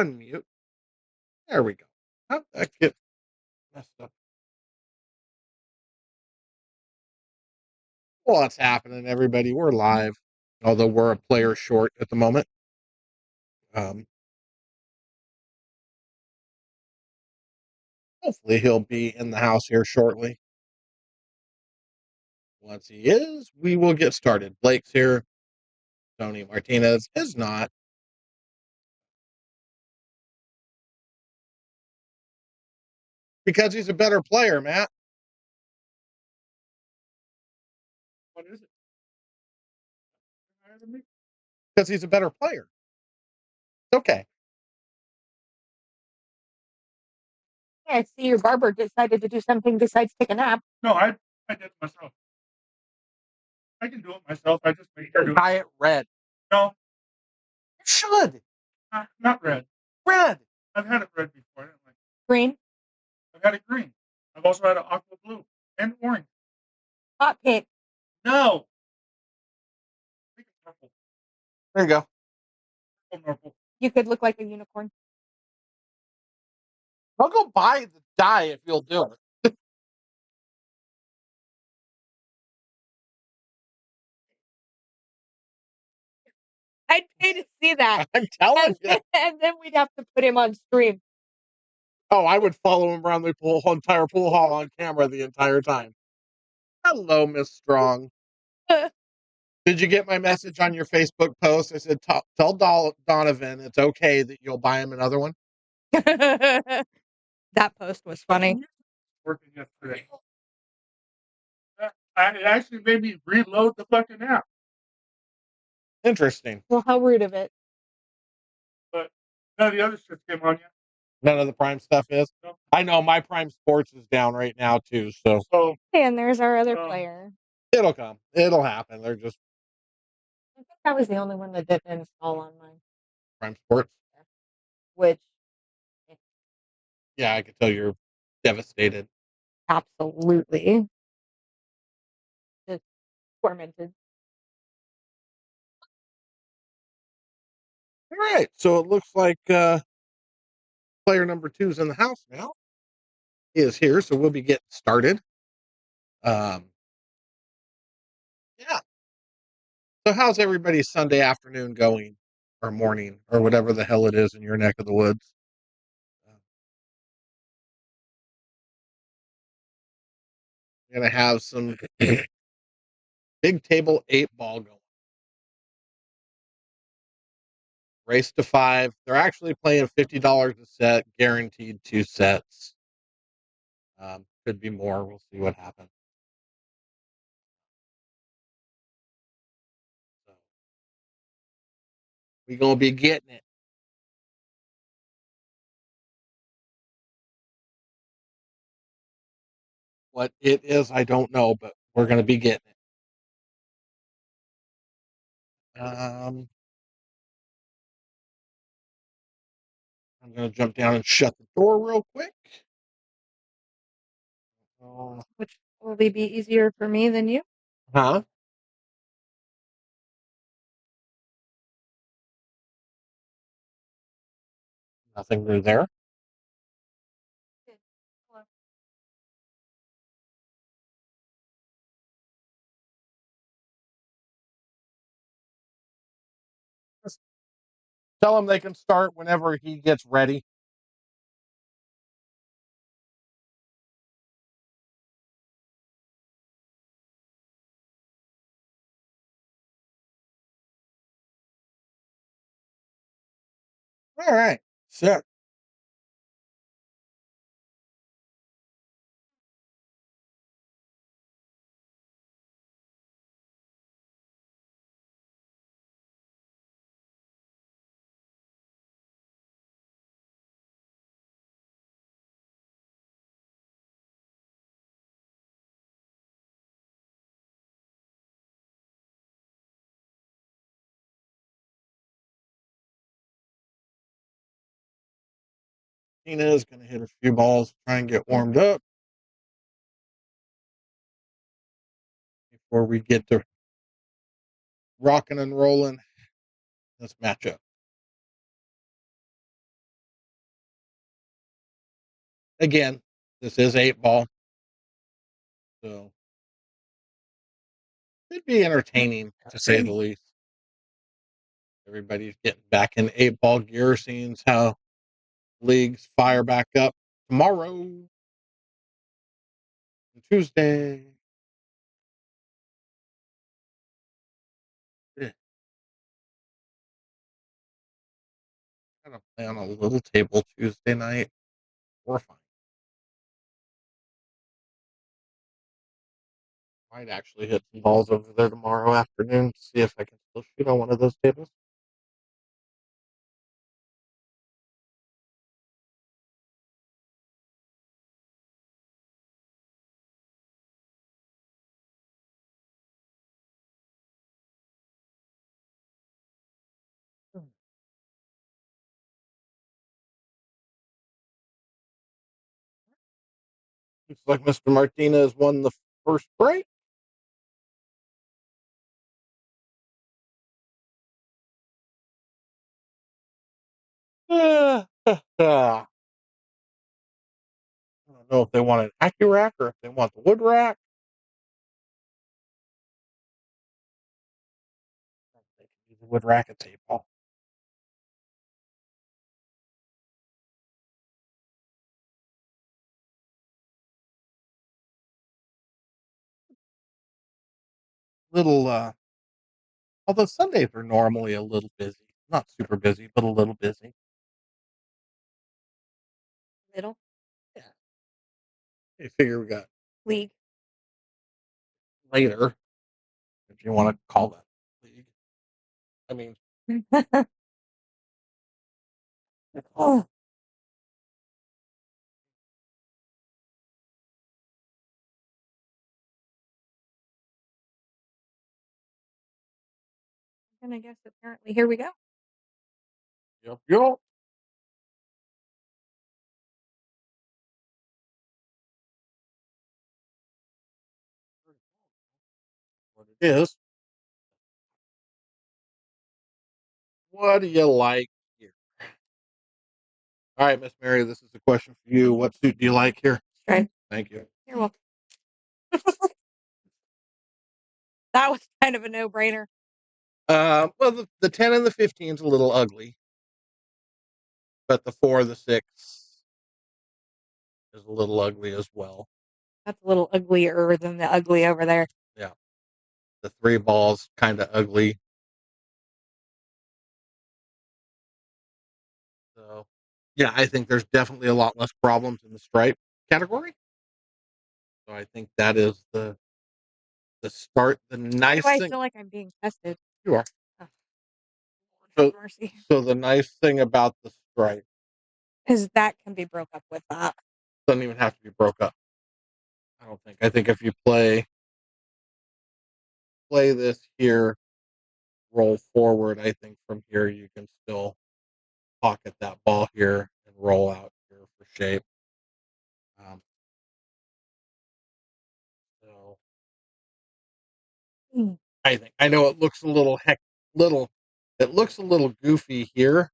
Unmute. There we go. How'd that get messed up? What's happening, everybody? We're live, although we're a player short at the moment. Um, Hopefully, he'll be in the house here shortly. Once he is, we will get started. Blake's here. Tony Martinez is not. Because he's a better player, Matt. What is it? Because he's a better player. Okay. I see your barber decided to do something besides take a nap. No, I did it myself. I can do it myself. I just make sure to Dye it red. No, You should. not red. Red. I've had it red before. I don't like Green, I've had it green. I've also had it aqua blue and orange. hot pink. No. I think it's purple. There you go. Purple. You could look like a unicorn. I'll go buy the dye if you'll do it. I'd pay to see that. I'm telling you. And then we'd have to put him on stream. Oh, I would follow him around the entire pool hall on camera the entire time. Hello, Miss Strong. Did you get my message on your Facebook post? I said, tell Donovan it's okay that you'll buy him another one. That post was funny. Working yesterday. It actually made me reload the fucking app. Interesting. Well, how rude of it. But none of the other shit came on yet. None of the Prime stuff is? No. I know my Prime Sports is down right now, too. So And there's our other player. it'll come. It'll happen. They're just I think that was the only one that didn't install on mine. Prime Sports. Which, Yeah, I can tell you're devastated. absolutely. Just tormented. All right. So it looks like player number 2 is in the house now. He is here, so we'll be getting started. Yeah. So how's everybody's Sunday afternoon going, or morning, or whatever the hell it is in your neck of the woods? We're gonna have some big table 8-ball going. Race to 5. They're actually playing $50 a set, guaranteed 2 sets. Could be more. We'll see what happens. So, we gonna be getting it. What it is, I don't know, but we're gonna be getting it. I'm gonna jump down and shut the door real quick. Which will be easier for me than you? Huh? Nothing new there. Tell him they can start whenever he gets ready. All right. Sick. Tina is going to hit a few balls, try and get warmed up before we get to rocking and rolling this matchup. again, this is 8-ball, so it'd be entertaining to say the least. Everybody's getting back in 8-ball gear, seeing how leagues fire back up tomorrow, Tuesday. Yeah. Gotta play on a little table Tuesday night. We're fine. Might actually hit some balls over there tomorrow afternoon to see if I can still shoot on one of those tables. Looks like Mr. Martinez won the first break. I don't know if they want an AccuRack or if they want the wood rack. They can use the wood rack at table. Little, although Sundays are normally a little busy. Not super busy, but a little busy. Little Yeah. I figure we got league. later, if you want to call that league. I mean, Oh, and I guess apparently here we go. yep. What it is. What do you like here? All right, Miss Mary, this is a question for you. What suit do you like here? Right. Thank you. You're welcome. That was kind of a no-brainer. Well, the 10 and the 15 is a little ugly, but the 4 and the 6 is a little ugly as well. That's a little uglier than the ugly over there. Yeah. The 3 ball's kind of ugly. So, yeah, I think there's definitely a lot less problems in the stripe category. So I think that is the start. The nice Why I thing feel like I'm being tested. you are. Oh, So, mercy. so the nice thing about the stripe Because that can be broke up with that. doesn't even have to be broke up. I don't think. I think if you play this here, roll forward, I think from here you can still pocket that ball here and roll out here for shape. So I know it looks a little it looks a little goofy here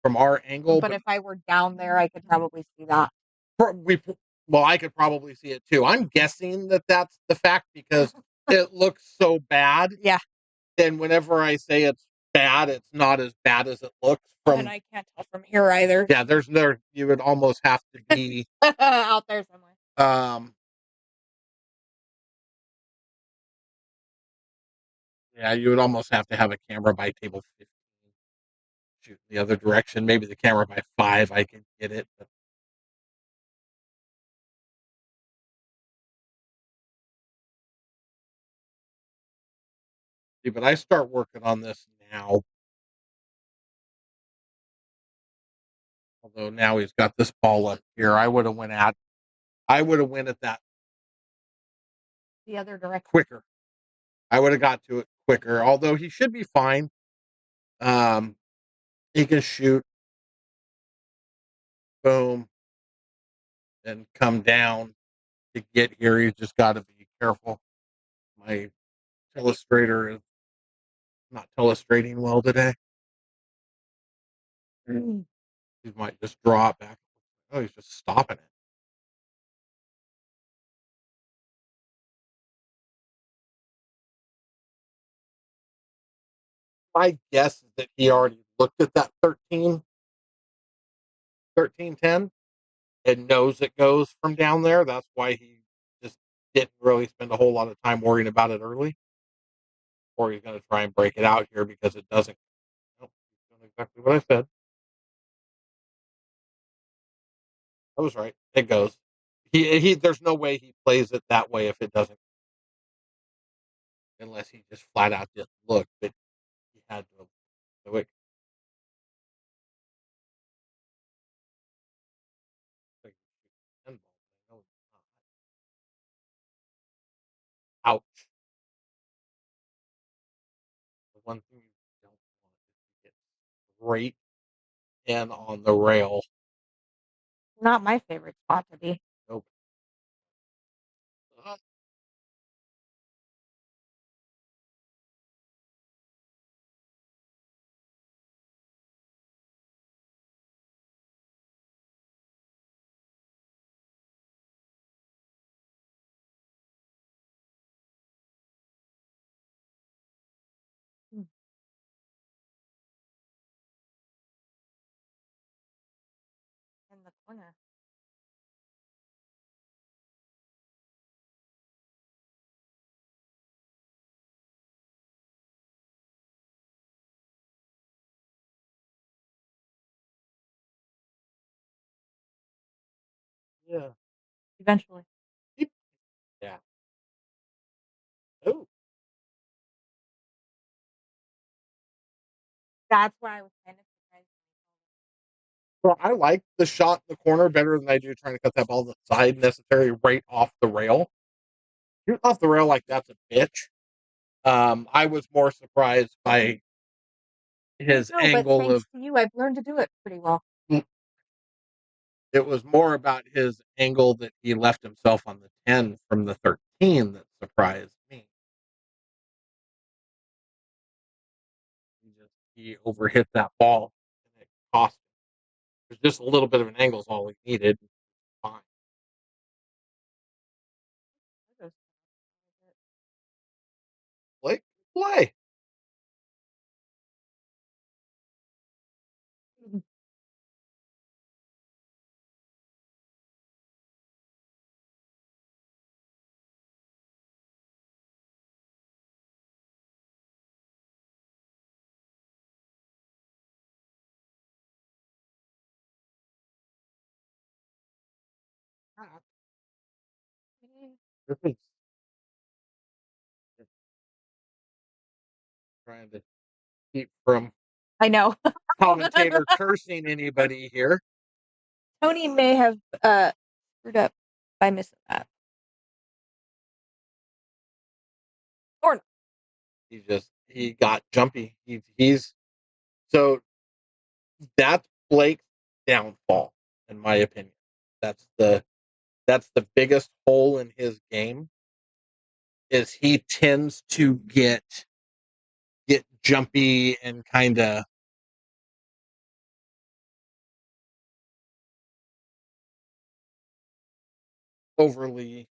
from our angle, But if I were down there, I could probably see that. I could probably see it too. I'm guessing that that's the fact because it looks so bad. Yeah. And whenever I say it's bad, it's not as bad as it looks from. And I can't tell from here either. Yeah, you would almost have to be out there somewhere. Yeah, you would almost have to have a camera by table 15. Shoot the other direction. Maybe the camera by 5, I can get it. But I start working on this now. Although now he's got this ball up here. I would have went at that The other direction. quicker. I would have got to it quicker. Although he should be fine. He can shoot. Boom. And come down to get here. You just got to be careful. My illustrator is not illustrating well today. He might just draw it back. Oh, he's just stopping it. My guess is that he already looked at that 1310 and knows it goes from down there. That's why he just didn't really spend a whole lot of time worrying about it early. Or he's going to try and break it out here because it doesn't. Nope, he's doing exactly what I said. I was right. It goes. He. There's no way he plays it that way if it doesn't, unless he just flat out didn't look. But he had to. So it, like, ouch. The one thing you don't want is to get straight in on the rail. Not my favorite spot to be. Nope. Mm. In the corner. Yeah. Eventually. Yeah. Oh. That's why I was kind of surprised. Well, I like the shot in the corner better than I do trying to cut that ball to the side necessary right off the rail. Shooting off the rail like that's a bitch. I was more surprised by his No, but angle thanks of to you, I've learned to do it pretty well. it was more about his angle that he left himself on the 10 from the 13 that surprised me. He overhit that ball and it cost him. There's just a little bit of an angle is all he needed. Fine. Play. Mhm. Trying to keep from I know. commentator cursing anybody here. Tony may have screwed up by missing that. Or not. He got jumpy. He's so that's Blake's downfall, in my opinion. That's the biggest hole in his game is he tends to get jumpy and kind of overly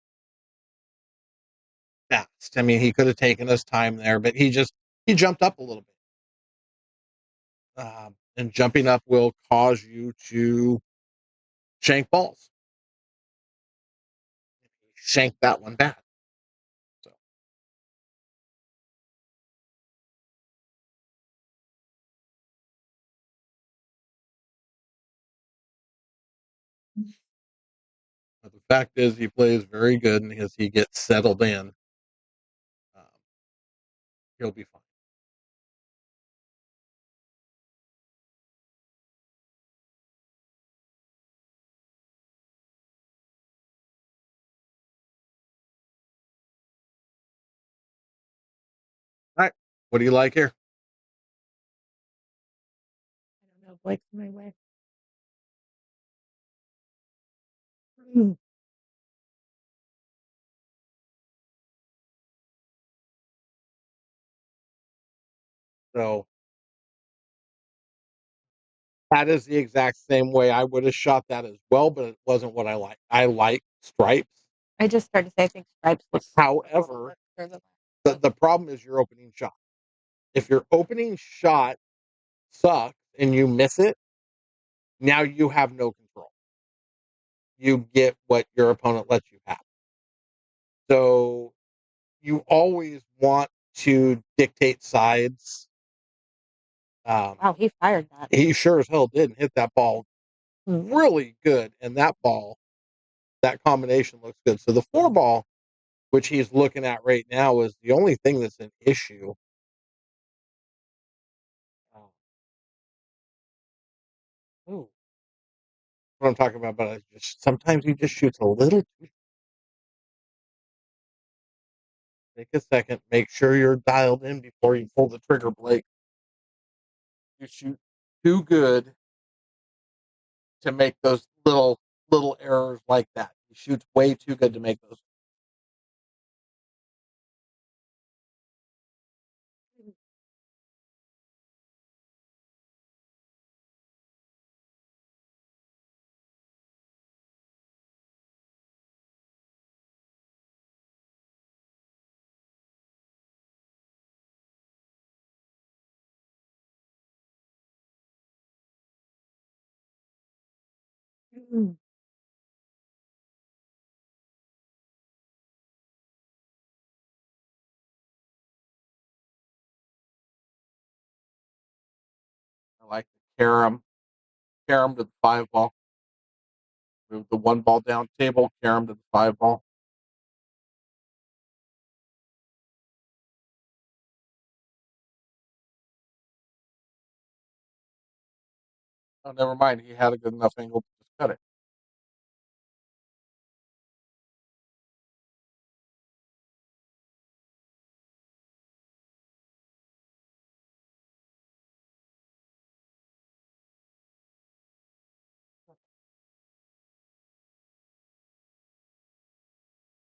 fast. I mean, he could have taken his time there, but he jumped up a little bit. And jumping up will cause you to shank balls. Shank that one bad. So but the fact is, he plays very good, and as he gets settled in, um, he'll be fine. All right, what do you like here? I don't know. Blake's my way. Mm. So That is the exact same way I would have shot that as well, but it wasn't what I like. I like stripes. I just started to say I think stripes look However, the problem is your opening shot. If your opening shot sucks and you miss it, now you have no control. You get what your opponent lets you have. So you always want to dictate sides. Wow, he fired that. He sure as hell did and hit that ball really good. And that ball, that combination looks good. So the 4-ball, which he's looking at right now, is the only thing that's an issue. Ooh. What I'm talking about, but just sometimes he just shoots a little too. Take a second, make sure you're dialed in before you pull the trigger, Blake. You shoot too good to make those little errors like that. He shoots way too good to make those. I like to carry him to the 5-ball. Move the 1-ball down table, carry him to the 5-ball. Oh, never mind. He had a good enough angle to just cut it.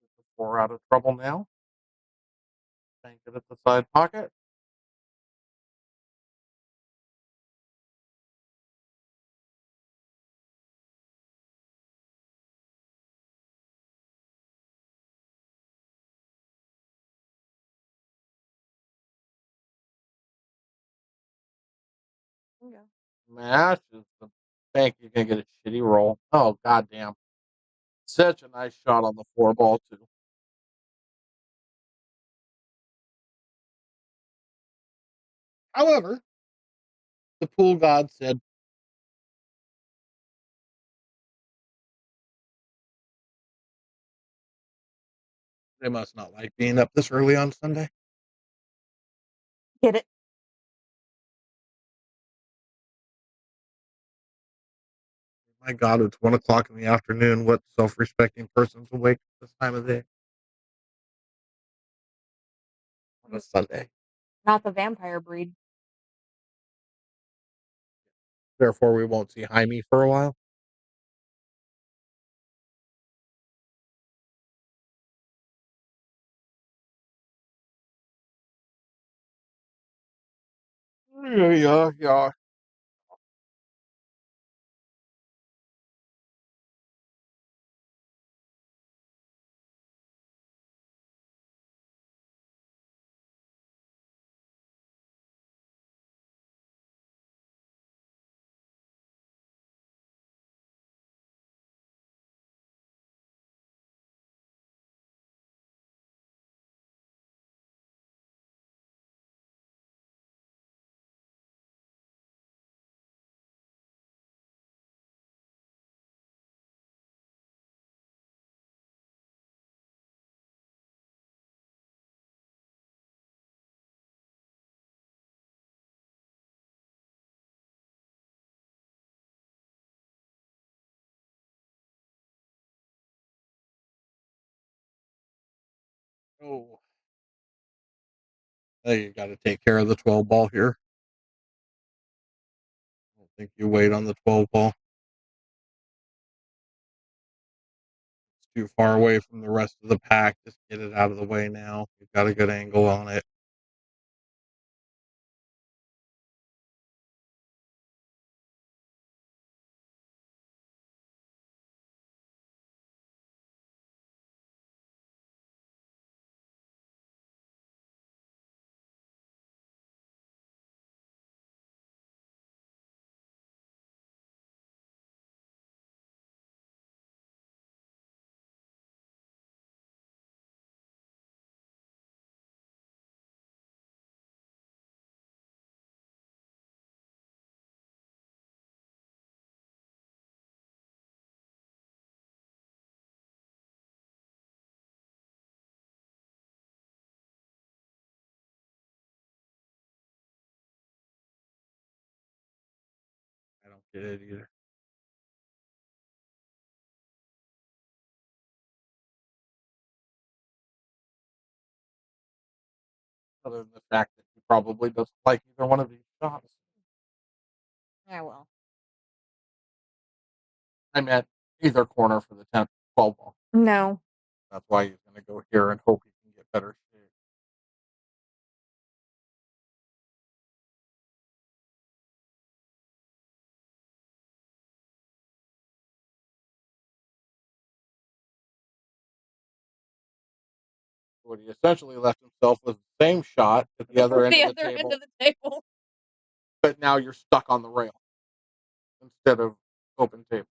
Get the 4 out of trouble now. Bank it at the side pocket. Yeah. Mash is the bank. You're gonna get a shitty roll. Oh goddamn! Such a nice shot on the 4-ball too. However, the pool god said, they must not like being up this early on Sunday. Get it? My God, it's 1 o'clock in the afternoon. What self-respecting person's awake at this time of day on a Sunday? Not the vampire breed. Therefore, we won't see Jaime for a while. Yeah. Oh, hey, you got to take care of the 12-ball here. I don't think you wait on the 12-ball. It's too far away from the rest of the pack. Just get it out of the way now. You've got a good angle on it. get it either. Other than the fact that he probably doesn't like either one of these shots. Yeah, well. I meant either corner for the 10th, 12 ball. No. That's why he's going to go here and hope he can get better shape. What he essentially left himself with the same shot at the other end of the table, the table. but now you're stuck on the rail instead of open table.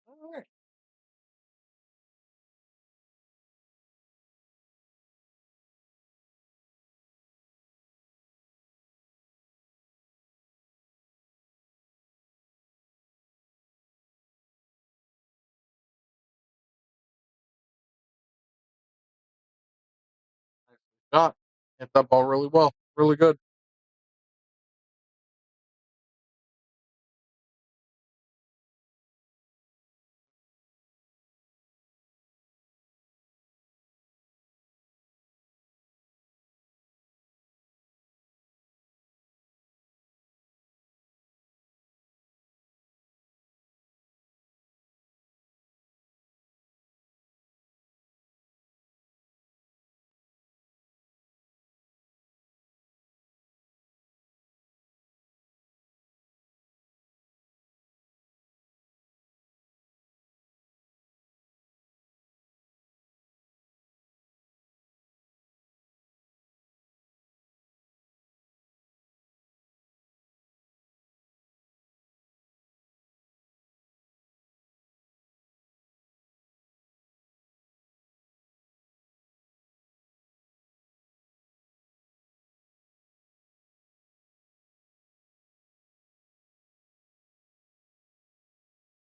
All right. Shot. Hit that ball really well. Really good.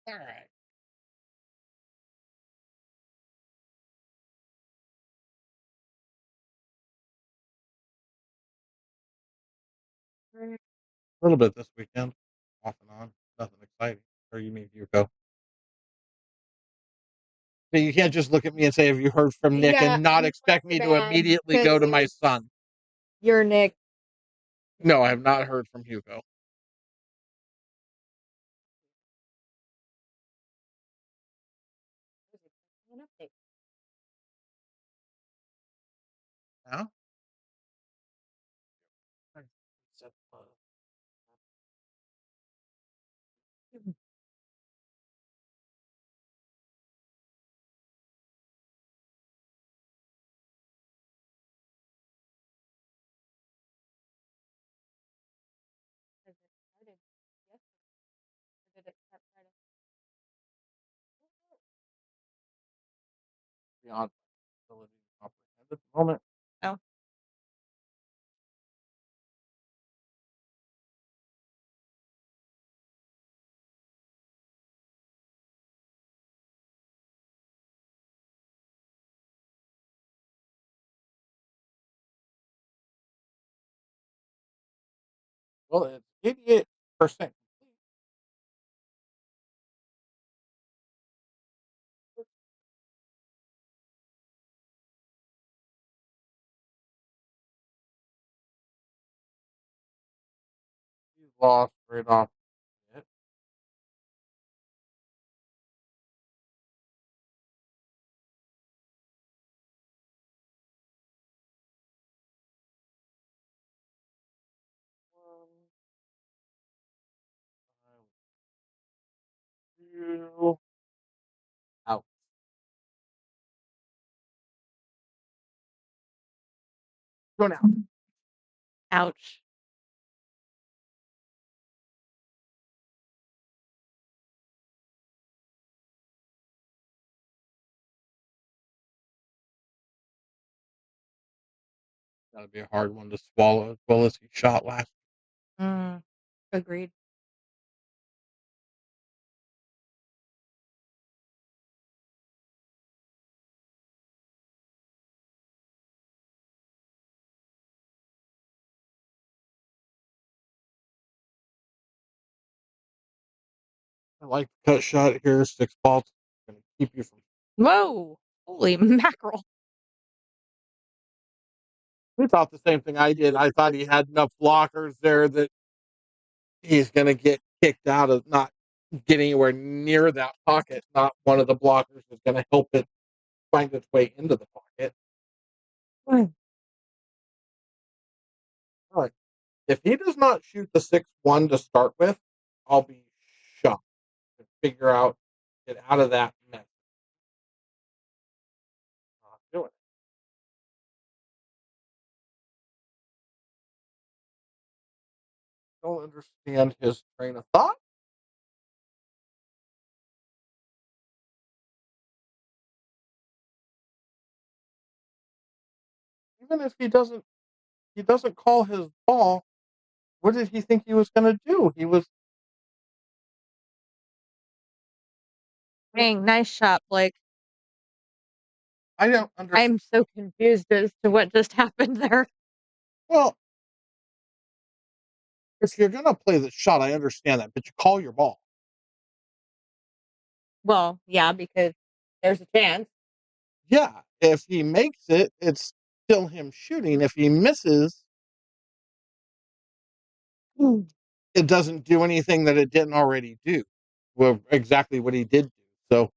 All right. A little bit this weekend, off and on. Nothing exciting. Or you mean Yuko? So you can't just look at me and say, "Have you heard from Nick?" Yeah, and not he expect felt me to bad immediately go to my because son. You're Nick. No, I have not heard from Hugo. An update. Yeah? Has it started yesterday? Or did it start Friday? Beyond my ability to comprehend at the moment. Oh. Well, it's 88% complete. He's lost right off it. you. Out. Go now. Ouch. That'd be a hard one to swallow as well as he shot last. Agreed. I like the cut shot here, 6 balls. Gonna keep you from. Whoa! Holy mackerel. He thought the same thing I did. I thought he had enough blockers there that he's gonna get kicked out of not get anywhere near that pocket. Not one of the blockers is gonna help it find its way into the pocket. Alright. If he does not shoot the 6-1 to start with, I'll be shocked to figure out get out of that mess. Not doing it. Don't understand his train of thought. Even if he doesn't call his ball, what did he think he was gonna do? He was Dang, nice shot, Blake. I don't understand. I'm so confused as to what just happened there. Well, if you're gonna play the shot, I understand that, but you call your ball. Well, yeah, because there's a chance. Yeah, if he makes it, it's still him shooting. If he misses, it doesn't do anything that it didn't already do. Well, exactly what he did do. So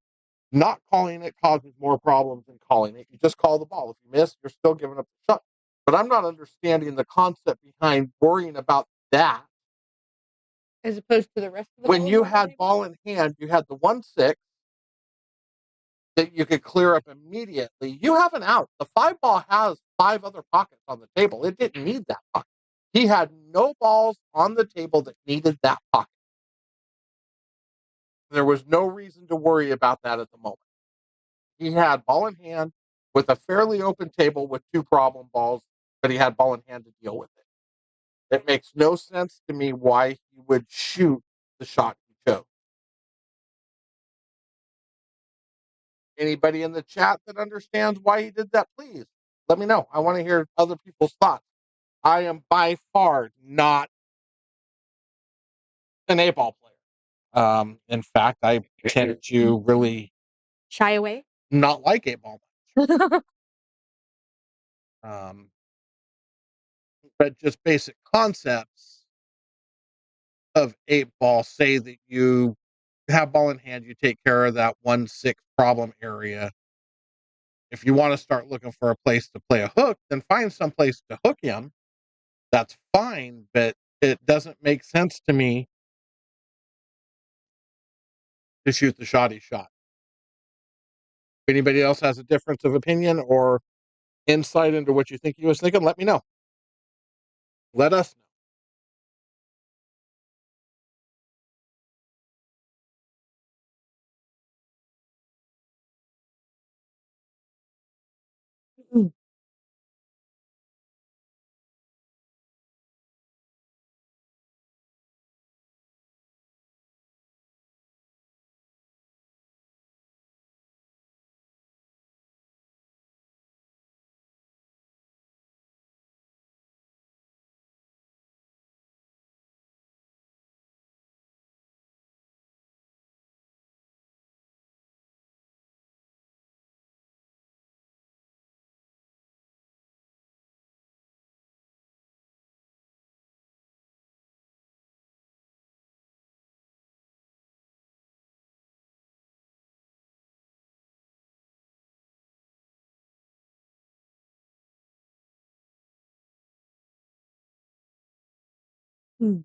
not calling it causes more problems than calling it. You just call the ball. If you miss, you're still giving up the shot. But I'm not understanding the concept behind worrying about that. As opposed to the rest of the When balls you on the had table? ball in hand, you had the 1-6 that you could clear up immediately. You have an out. The 5 ball has 5 other pockets on the table. It didn't need that pocket. He had no balls on the table that needed that pocket. There was no reason to worry about that at the moment. He had ball in hand with a fairly open table with 2 problem balls, but he had ball in hand to deal with it. It makes no sense to me why he would shoot the shot he chose. Anybody in the chat that understands why he did that, please let me know. I want to hear other people's thoughts. I am by far not an 8-ball player. In fact, I tend to really Shy away? not like 8-ball. Um, but just basic concepts of 8-ball say that you have ball in hand, you take care of that 1-6 problem area. If you want to start looking for a place to play a hook, then find some place to hook him. That's fine, but it doesn't make sense to me to shoot the shot he shot. If anybody else has a difference of opinion or insight into what you think he was thinking, let me know. Let us know. Hmm.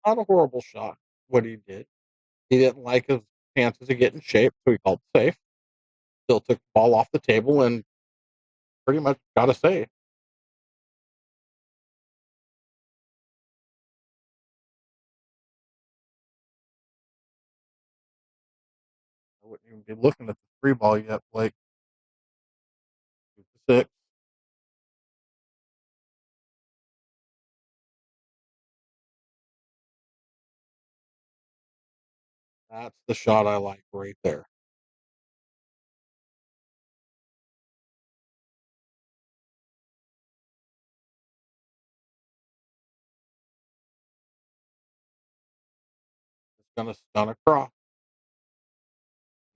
Not a horrible shot. What he did. He didn't like his chances of getting shape, so he called safe. Still took the ball off the table and pretty much got a save. I wouldn't even be looking at the free ball yet, Blake. 2-6. That's the shot I like right there. It's going to stun across.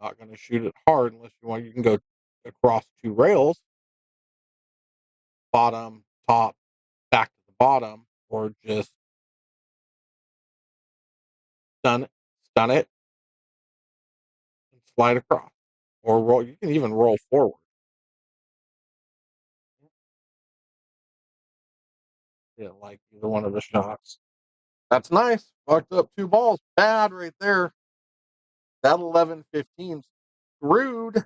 Not going to shoot it hard unless you want. You can go across two rails, bottom, top, back to the bottom, or just stun it, and slide across, or roll. You can even roll forward. Yeah, like either one of the shots. That's nice. Fucked up two balls. Bad right there. That 11-15 screwed.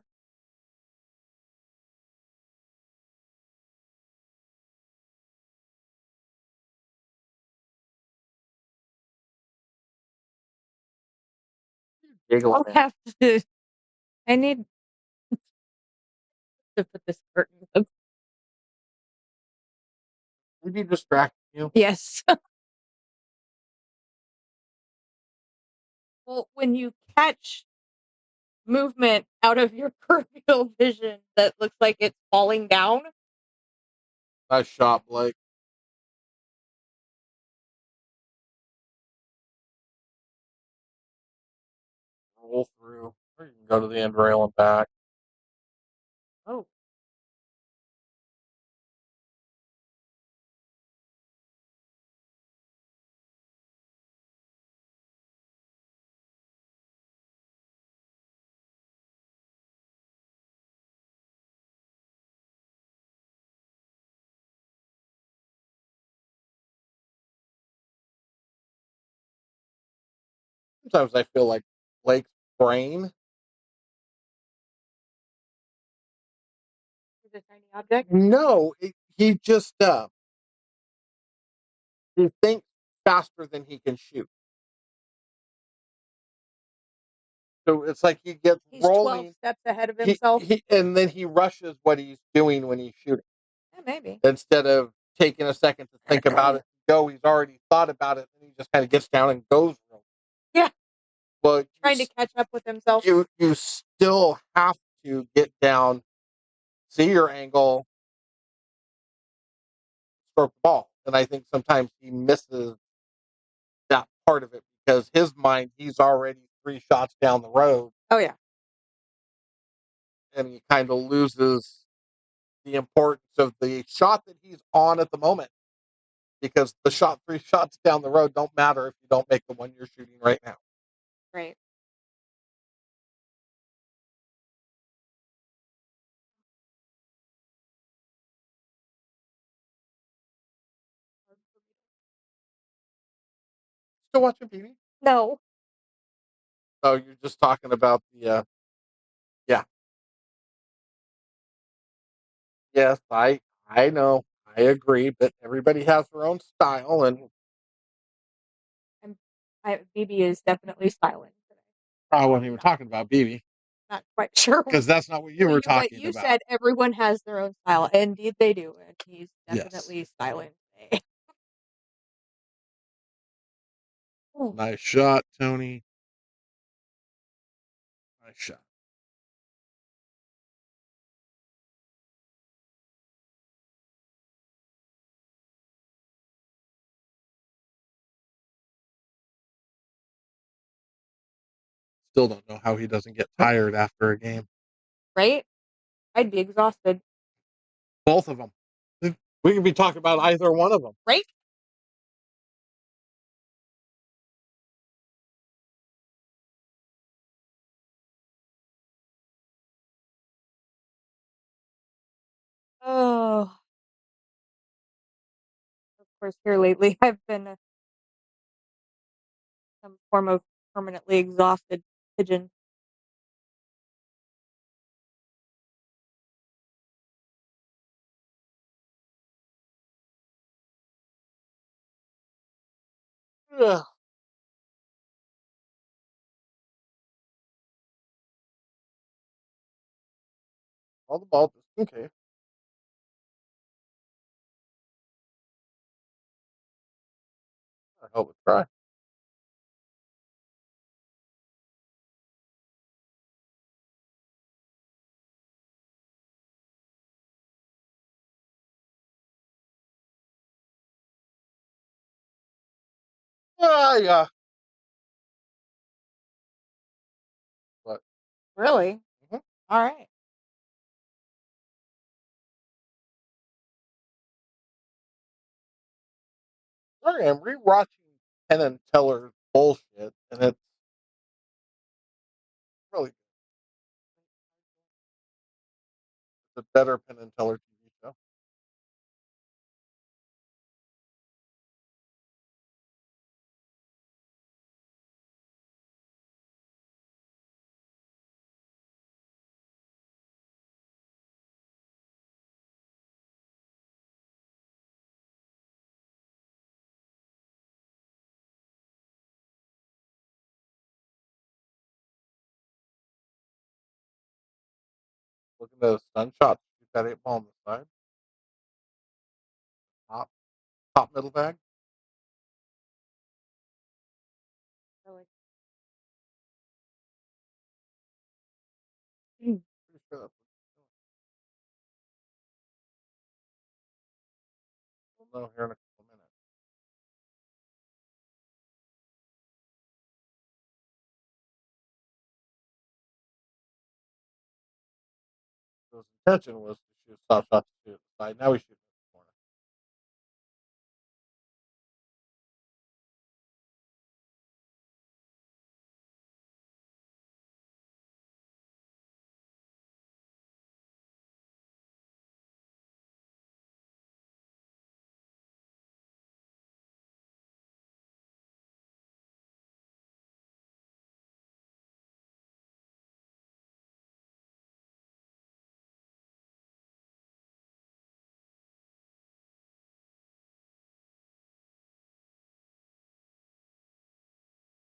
I'll have to. I need to put this curtain up. Would you distract you? Yes. Well, when you catch movement out of your peripheral vision that looks like it's falling down. Nice shot, Blake. Roll through. Or you can go to the end rail and back. Oh. Sometimes I feel like Blake's brain. Is it a tiny object? No, he just he thinks faster than he can shoot. So it's like he gets He's rolling. 12 steps ahead of himself. And then he rushes what he's doing when he's shooting. Yeah, maybe. Instead of taking a second to think about it, he's already thought about it, and he just kind of gets down and goes. Yeah. But Trying to catch up with himself. You still have to get down, see your angle, stroke the ball. And I think sometimes he misses that part of it because his mind, he's already 3 shots down the road. Oh, yeah. And he kind of loses the importance of the shot that he's on at the moment. Because the 3 shots down the road don't matter if you don't make the one you're shooting right now. Right. Still watching Petey? No. Oh, you're just talking about the, yeah. Yes, I know. I agree, but everybody has their own style, and BB is definitely styling today. I wasn't even talking about BB. Not quite sure. Because that's not what you were talking What you about. said, everyone has their own style. Indeed, they do. And he's definitely styling today. Nice shot, Tony. Nice shot. Still don't know how he doesn't get tired after a game. Right? I'd be exhausted. Both of them. We could be talking about either one of them. Right? Oh. Of course, here lately, I've been some form of permanently exhausted pigeon. Ugh. All the ball just okay. I hope it's dry. Yeah. But Really? Mhm. All right. I am rewatching Penn and Teller's bullshit, and it's really it's a better Penn and Teller TV show. Look at those stun shots. Shoot that 8 ball on the side. Top, top middle bag. Really. Mm. Pretty sure that's what we'll know here in a couple minutes. So his intention was to shoot stop shots to the side. Now he's shooting at the corner.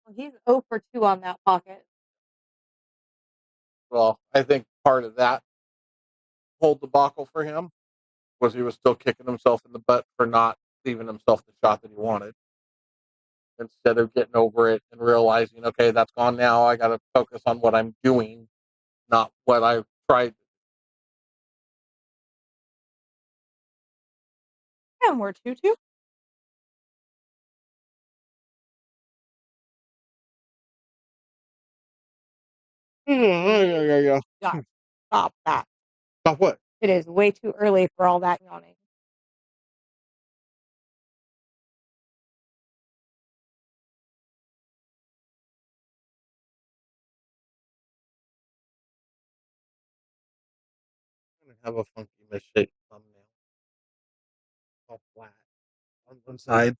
Well, he's 0 for 2 on that pocket. Well, I think part of that whole debacle for him was he was still kicking himself in the butt for not leaving himself the shot that he wanted. Instead of getting over it and realizing, okay, that's gone now. I got to focus on what I'm doing, not what I've tried. And we're 2-2. Yeah. God, stop that. Stop what? It is way too early for all that yawning. I'm gonna have a funky misshaped thumbnail, all flat on one side.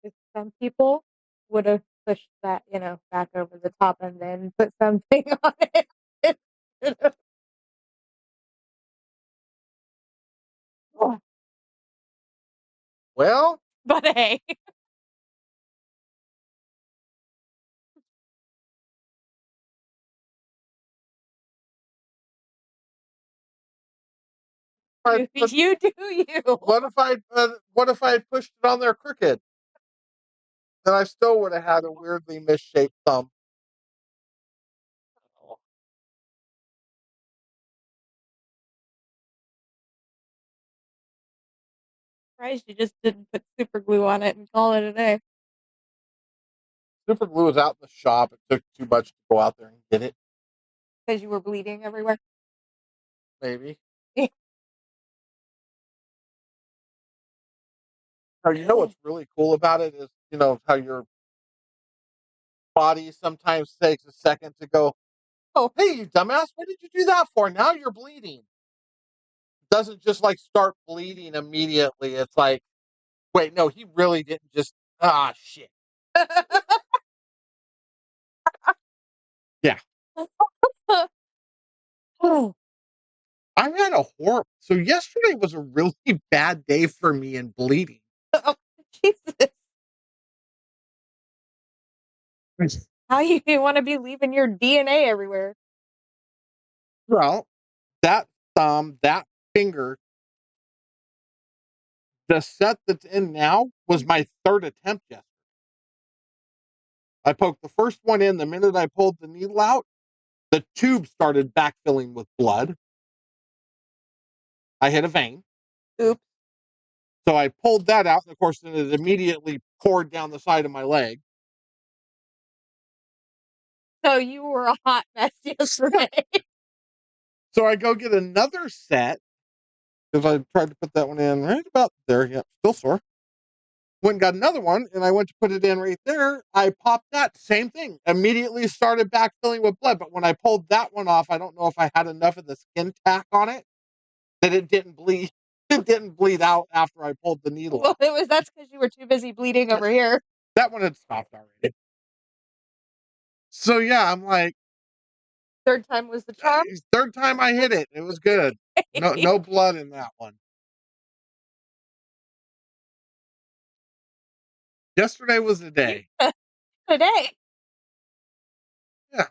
If some people would have pushed that, back over the top and then put something on it. Well, But hey, I put, you do you. what if I had pushed it on there crooked? Then I still would have had a weirdly misshaped thumb. Surprised you just didn't put super glue on it and call it a day. Super glue was out in the shop. It took too much to go out there and get it. Because you were bleeding everywhere. Maybe. Or you know what's really cool about it is, how your body sometimes takes a second to go, Oh, Hey, you dumbass, what did you do that for? Now you're bleeding. Doesn't just like start bleeding immediately. It's like, wait, no, he really didn't just, shit. Yeah. oh, I had a so yesterday was a really bad day for me in bleeding. Jesus. How you want to be leaving your DNA everywhere? Well, that thumb, that finger, the set that's in now was my third attempt yesterday. I poked the first one in. The minute I pulled the needle out, the tube started backfilling with blood. I hit a vein. Oops. So I pulled that out, and of course, then it immediately poured down the side of my leg. So you were a hot mess yesterday. So I go get another set because I tried to put that one in right about there. Yep, still sore. Went and got another one, and I went to put it in right there. I popped that, same thing. Immediately started backfilling with blood. But when I pulled that one off, I don't know if I had enough of the skin tack on it that it didn't bleed. It didn't bleed out after I pulled the needle. Well, that's because you were too busy bleeding over here. That one had stopped already. So yeah, I'm like, Third time was the charm. third time I hit it. It was good. No blood in that one. Yesterday was the day. Today. Yeah.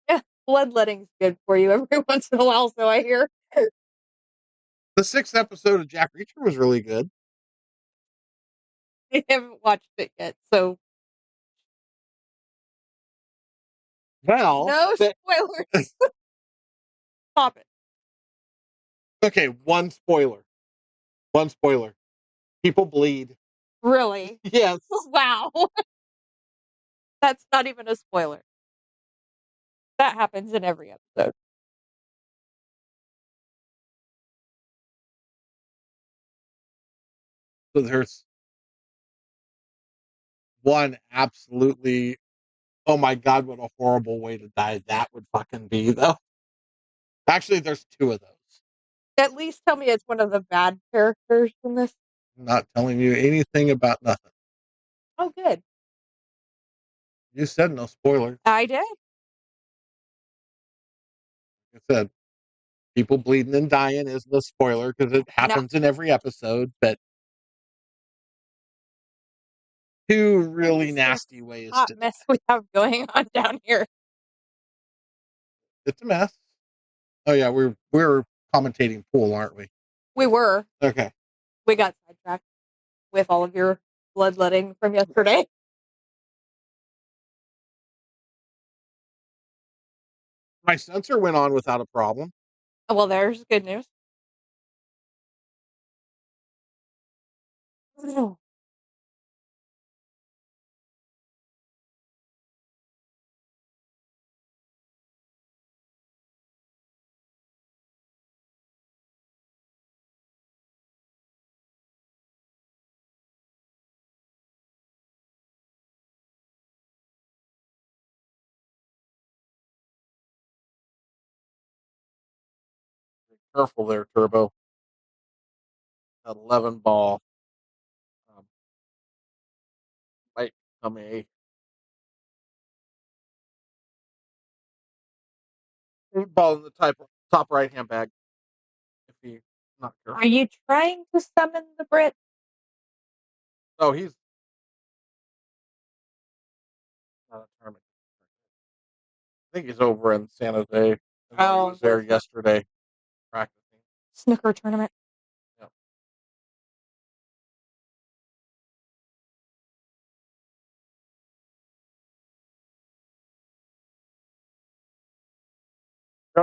Yeah, bloodletting's good for you every once in a while, so I hear. The 6th episode of Jack Reacher was really good. I haven't watched it yet, so Well, no spoilers. Stop it. okay, one spoiler. One spoiler. People bleed. Really? Yes. Wow. That's not even a spoiler. That happens in every episode. So there's one absolutely, oh my God, what a horrible way to die that would fucking be, though. Actually, there's 2 of those. At least tell me it's one of the bad characters in this. I'm not telling you anything about nothing. Oh, good. You said no spoiler. I did. Like I said, people bleeding and dying isn't a spoiler because it happens in every episode, but 2 really nasty ways Hot to die. mess we have going on down here. It's a mess. Oh yeah, we're commentating pool, aren't we? We were. Okay. We got sidetracked with all of your bloodletting from yesterday. My sensor went on without a problem. Well, there's good news. Careful there, Turbo. That 11 ball might become a ball in the top right hand bag. If he's not careful. Are you trying to summon the Brit? Oh, he's not a tournament. I think he's over in San Jose. He was there yesterday practicing. Snooker tournament. Yeah.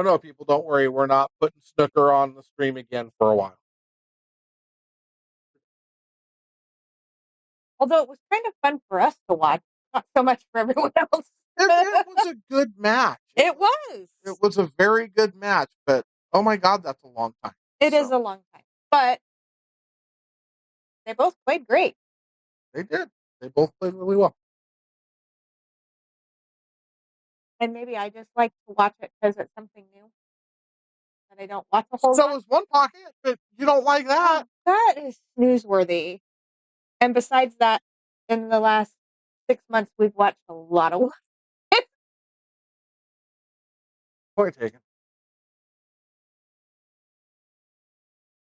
No, people, don't worry. We're not putting snooker on the stream again for a while. Although it was kind of fun for us to watch, not so much for everyone else. It was a good match. It was. It was a very good match, but oh my God, that's a long time. It is a long time. But they both played great. They did. They both played really well. And maybe I just like to watch it because it's something new that I don't watch a whole So lot. is One Pocket, but you don't like that. That is newsworthy. And besides that, in the last 6 months, we've watched a lot of Point taken.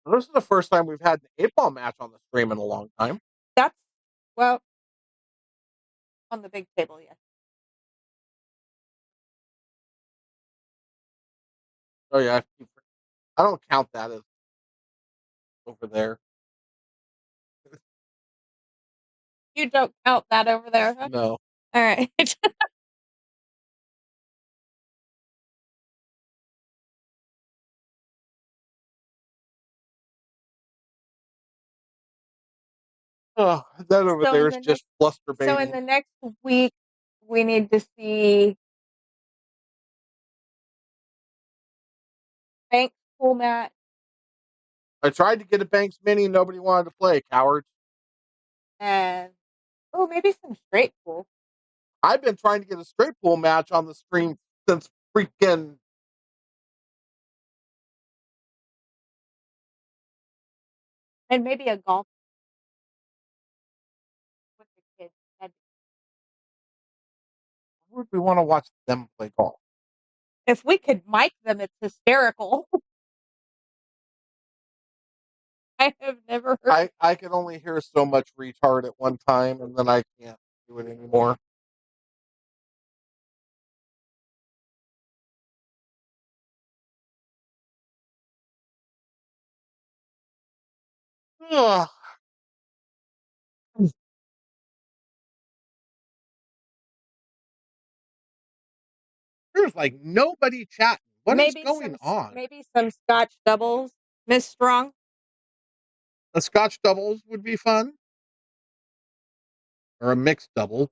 This is the first time we've had an 8-ball match on the stream in a long time. That's, well, on the big table, yes. Oh yeah, I don't count that as over there. You don't count that over there, huh? No. All right. Oh, that over So there in is the just fluster So in baiting. the next week, we need to see Banks pool match I tried to get a Banks Mini, nobody wanted to play, cowards. and maybe some straight pool. I've been trying to get a straight pool match on the stream since freaking And maybe a golf with the kids. why would we want to watch them play golf? If we could mic them, it's hysterical. I have never heard. I can only hear so much retard at one time, and then I can't do it anymore. Ugh. There's like nobody chatting. What is going on? Maybe some Scotch doubles, Miss Strong. A Scotch doubles would be fun, or a mixed double.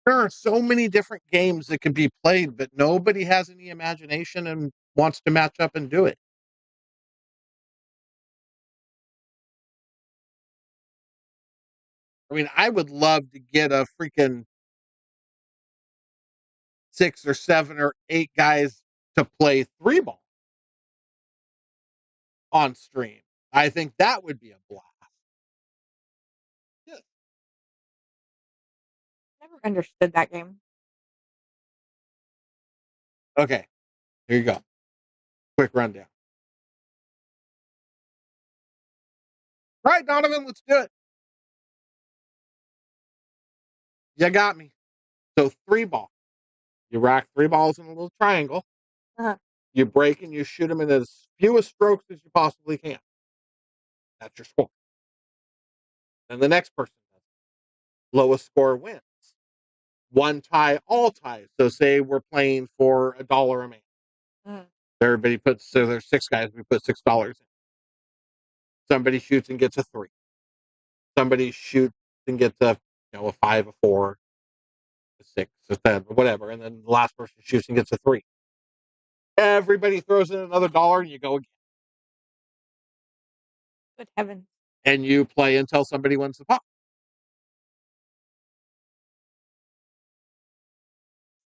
There are so many different games that can be played, but nobody has any imagination and wants to match up and do it. I mean, I would love to get a freaking 6 or 7 or 8 guys to play 3-ball on stream. I think that would be a blast. Yeah. Never understood that game. Okay, here you go. Quick rundown. All right, Donovan, let's do it. You got me. So 3-ball. You rack 3 balls in a little triangle. Uh-huh. You break and you shoot them in as few strokes as you possibly can. That's your score. And the next person does it. Lowest score wins. One tie, all ties. So say we're playing for $1 a man. Mm. Everybody puts, so there's 6 guys, we put $6 in. Somebody shoots and gets a 3. Somebody shoots and gets a 5, a 4, a 6, a 10, or whatever. And then the last person shoots and gets a 3. Everybody throws in another dollar and you go again. Good heavens. And you play until somebody wins the pot.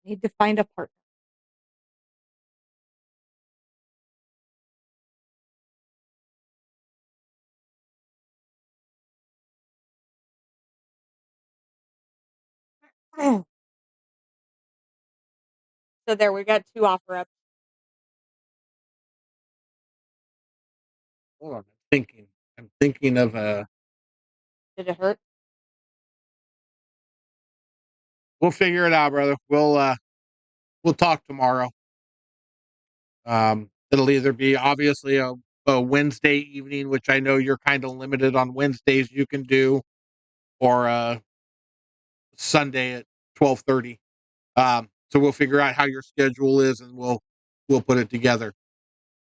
Need to find a partner. So there, we got 2 offer ups. Hold on, I'm thinking of a. Did it hurt? We'll figure it out, brother. We'll talk tomorrow. It'll either be obviously a Wednesday evening, which I know you're kind of limited on Wednesdays you can do, or a Sunday at 12:30. So we'll figure out how your schedule is, and we'll put it together.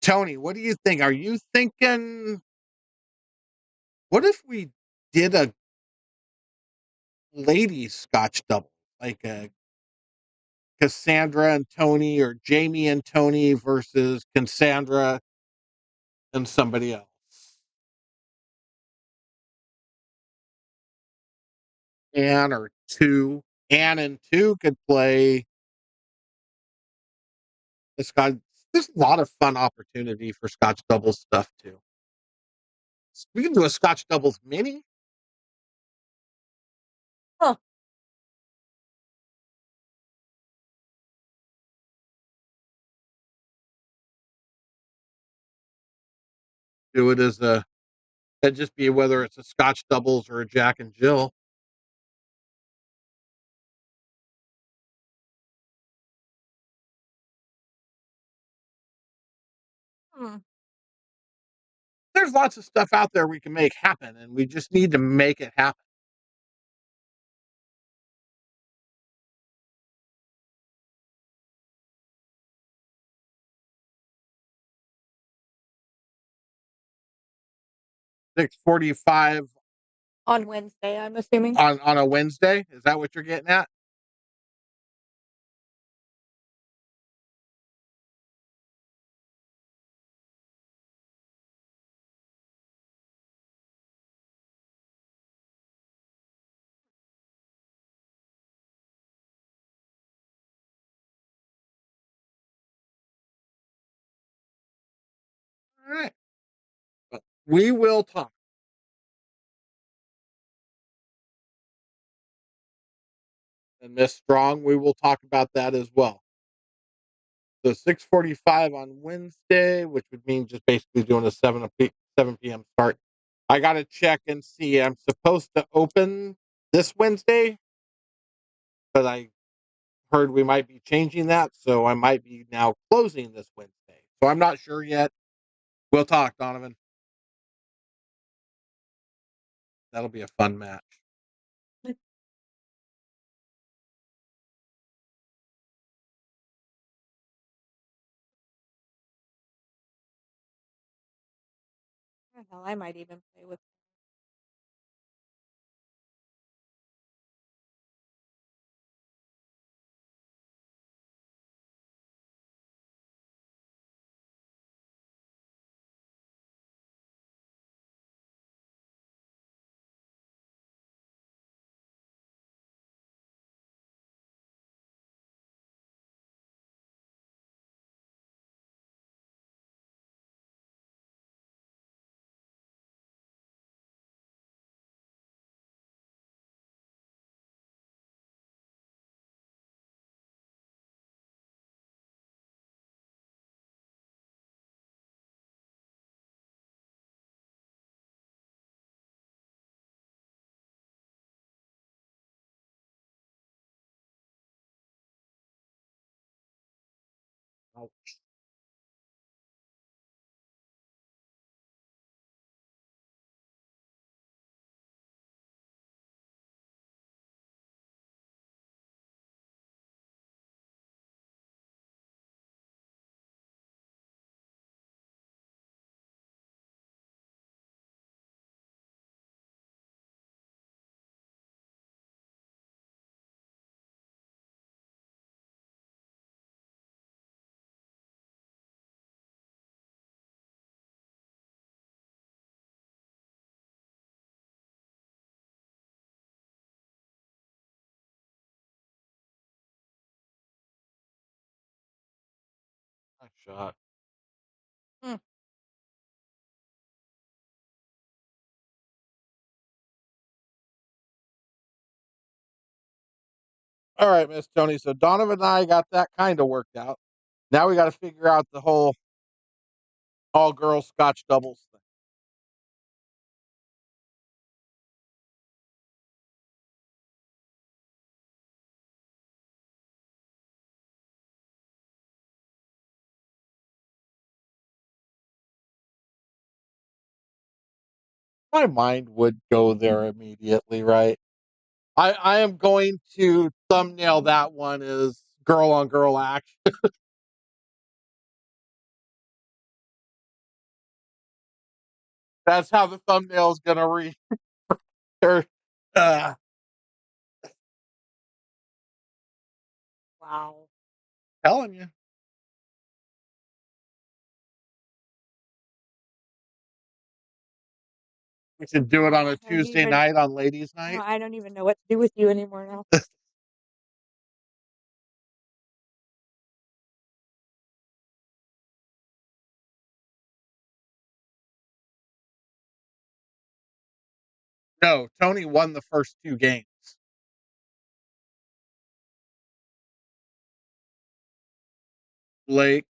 Tony, what do you think? Are you thinking? What if we did a ladies Scotch double, like a Cassandra and Tony, or Jamie and Tony versus Cassandra and somebody else? Anne or two. Anne and two could play the Scotch. There's a lot of fun opportunity for Scotch doubles stuff too. We can do a Scotch doubles mini. Huh. Do it as a that'd just be whether it's a Scotch doubles or a Jack and Jill. Hmm. There's lots of stuff out there we can make happen, and we just need to make it happen. $6:45 On Wednesday, I'm assuming. on a Wednesday. Is that what you're getting at? All right. But we will talk. And Miss Strong, we will talk about that as well. So 6:45 on Wednesday, which would mean just basically doing a 7 p.m. start. I got to check and see. I'm supposed to open this Wednesday, but I heard we might be changing that, so I might be now closing this Wednesday. So I'm not sure yet. We'll talk, Donovan. That'll be a fun match. Hell, I might even play with. Ouch. Nice shot. Hmm. All right, Miss Tony. So Donovan and I got that kind of worked out. Now we got to figure out the whole all girls Scotch doubles thing. My mind would go there immediately, right? I am going to thumbnail that one as girl on girl action. That's how the thumbnail is gonna read. Or, uh, Wow. telling you. We should do it on a don't Tuesday even night on ladies' night. I don't even know what to do with you anymore now. No, Tony won the first 2 games. Blake,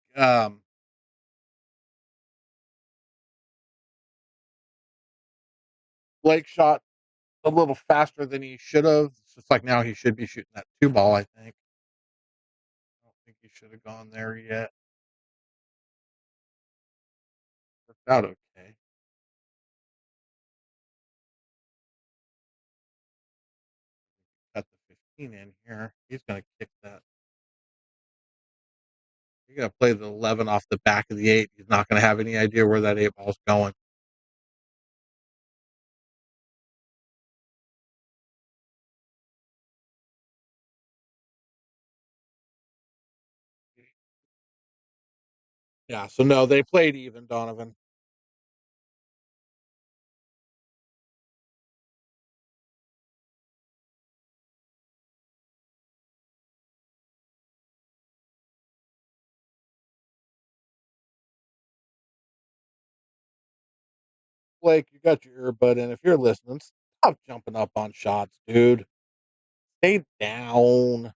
Blake shot a little faster than he should have. It's just like now he should be shooting that 2 ball, I think. I don't think he should have gone there yet. Worked out okay. Got the 15 in here. He's going to kick that. You're going to play the 11 off the back of the 8. He's not going to have any idea where that 8 ball's going. Yeah, so no, they played even, Donovan. Blake, you got your earbud in. If you're listening, stop jumping up on shots, dude. Stay down.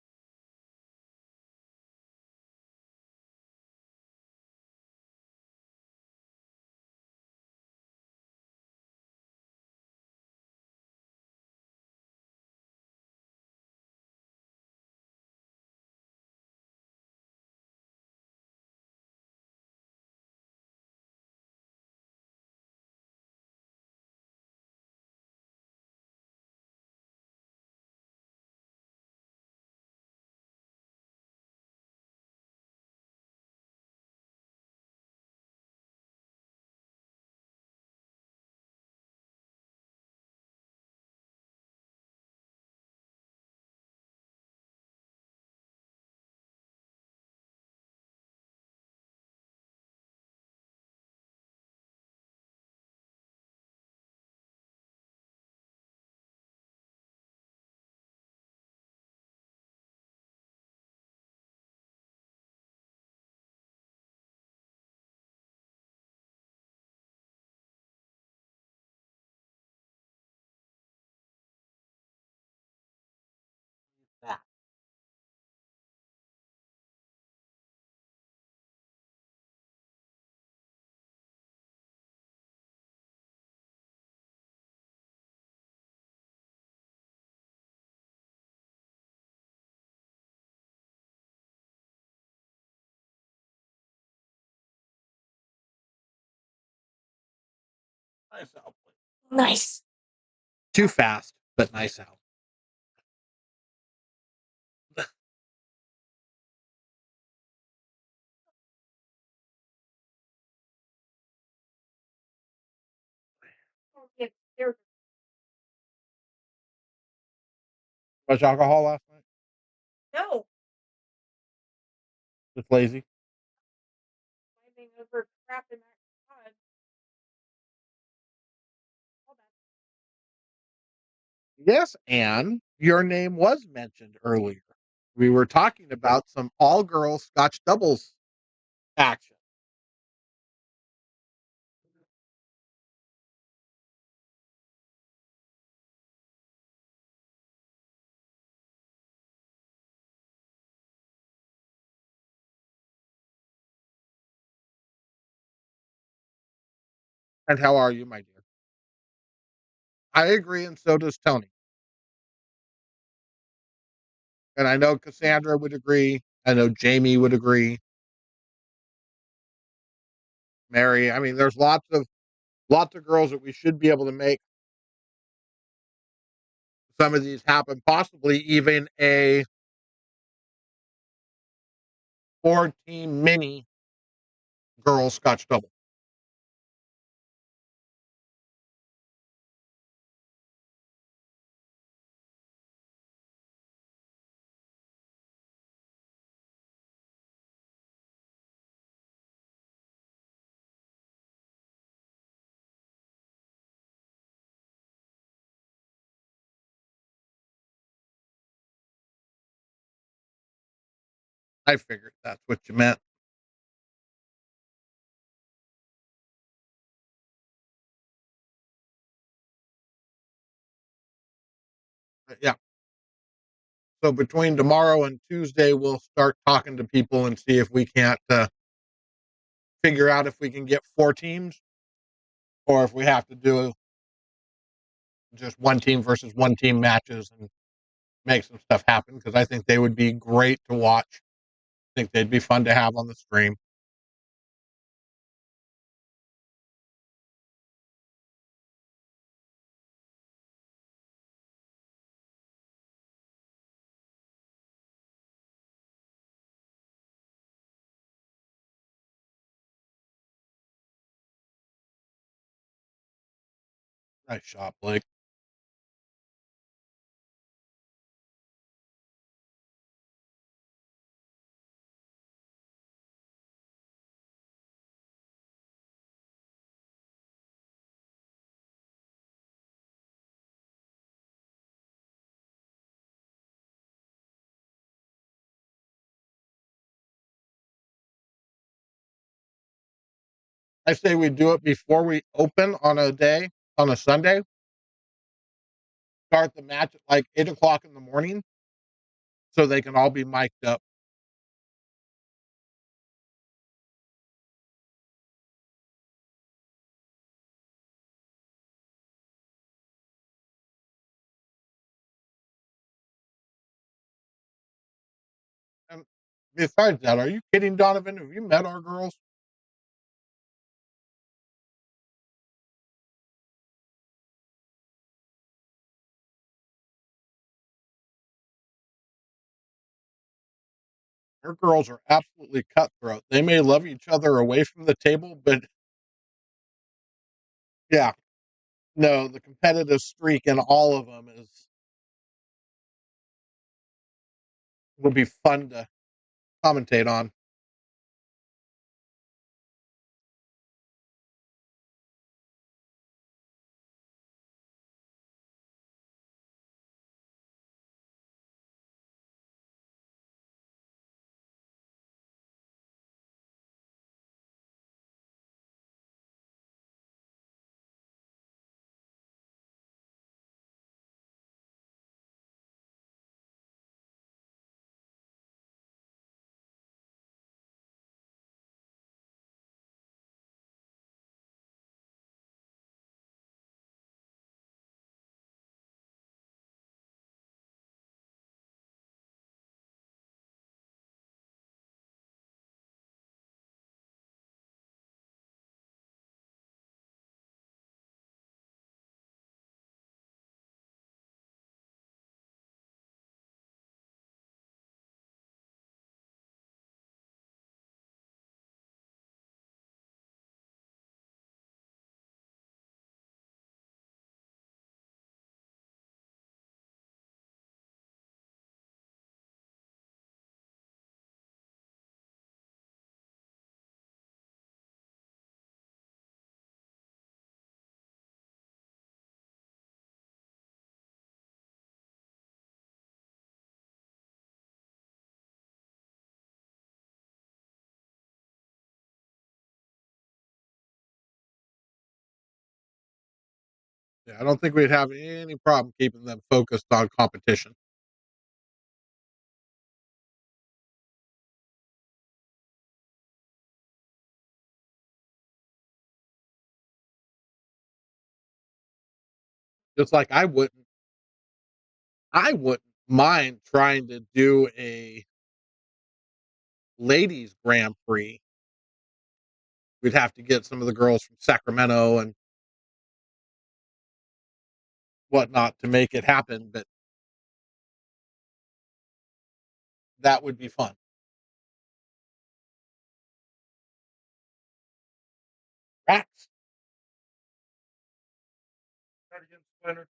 That. Nice outplay. Nice. Too fast, but nice out. Much alcohol last night? No. Just lazy. Finding over crap in that pod. All that. Yes, and your name was mentioned earlier. We were talking about some all-girl Scotch doubles action. And how are you, my dear? I agree, and so does Tony. And I know Cassandra would agree. I know Jamie would agree. Mary. I mean, there's lots of girls that we should be able to make some of these happen. Possibly even a 4-team mini girls Scotch double. I figured that's what you meant. Yeah. So between tomorrow and Tuesday, we'll start talking to people and see if we can't figure out if we can get 4 teams or if we have to do just 1 team versus 1 team matches and make some stuff happen, because I think they would be great to watch. I think they'd be fun to have on the stream. Nice shot, Blake. I say we do it before we open on a Sunday. Start the match at like 8 o'clock in the morning so they can all be mic'd up. And besides that, are you kidding, Donovan? Have you met our girls? Our girls are absolutely cutthroat. They may love each other away from the table, but yeah, no, the competitive streak in all of them is will be fun to commentate on. Yeah, I don't think we'd have any problem keeping them focused on competition. Just like I wouldn't mind trying to do a ladies Grand Prix. We'd have to get some of the girls from Sacramento and whatnot to make it happen, but that would be fun. Rats. Start again, Splinter.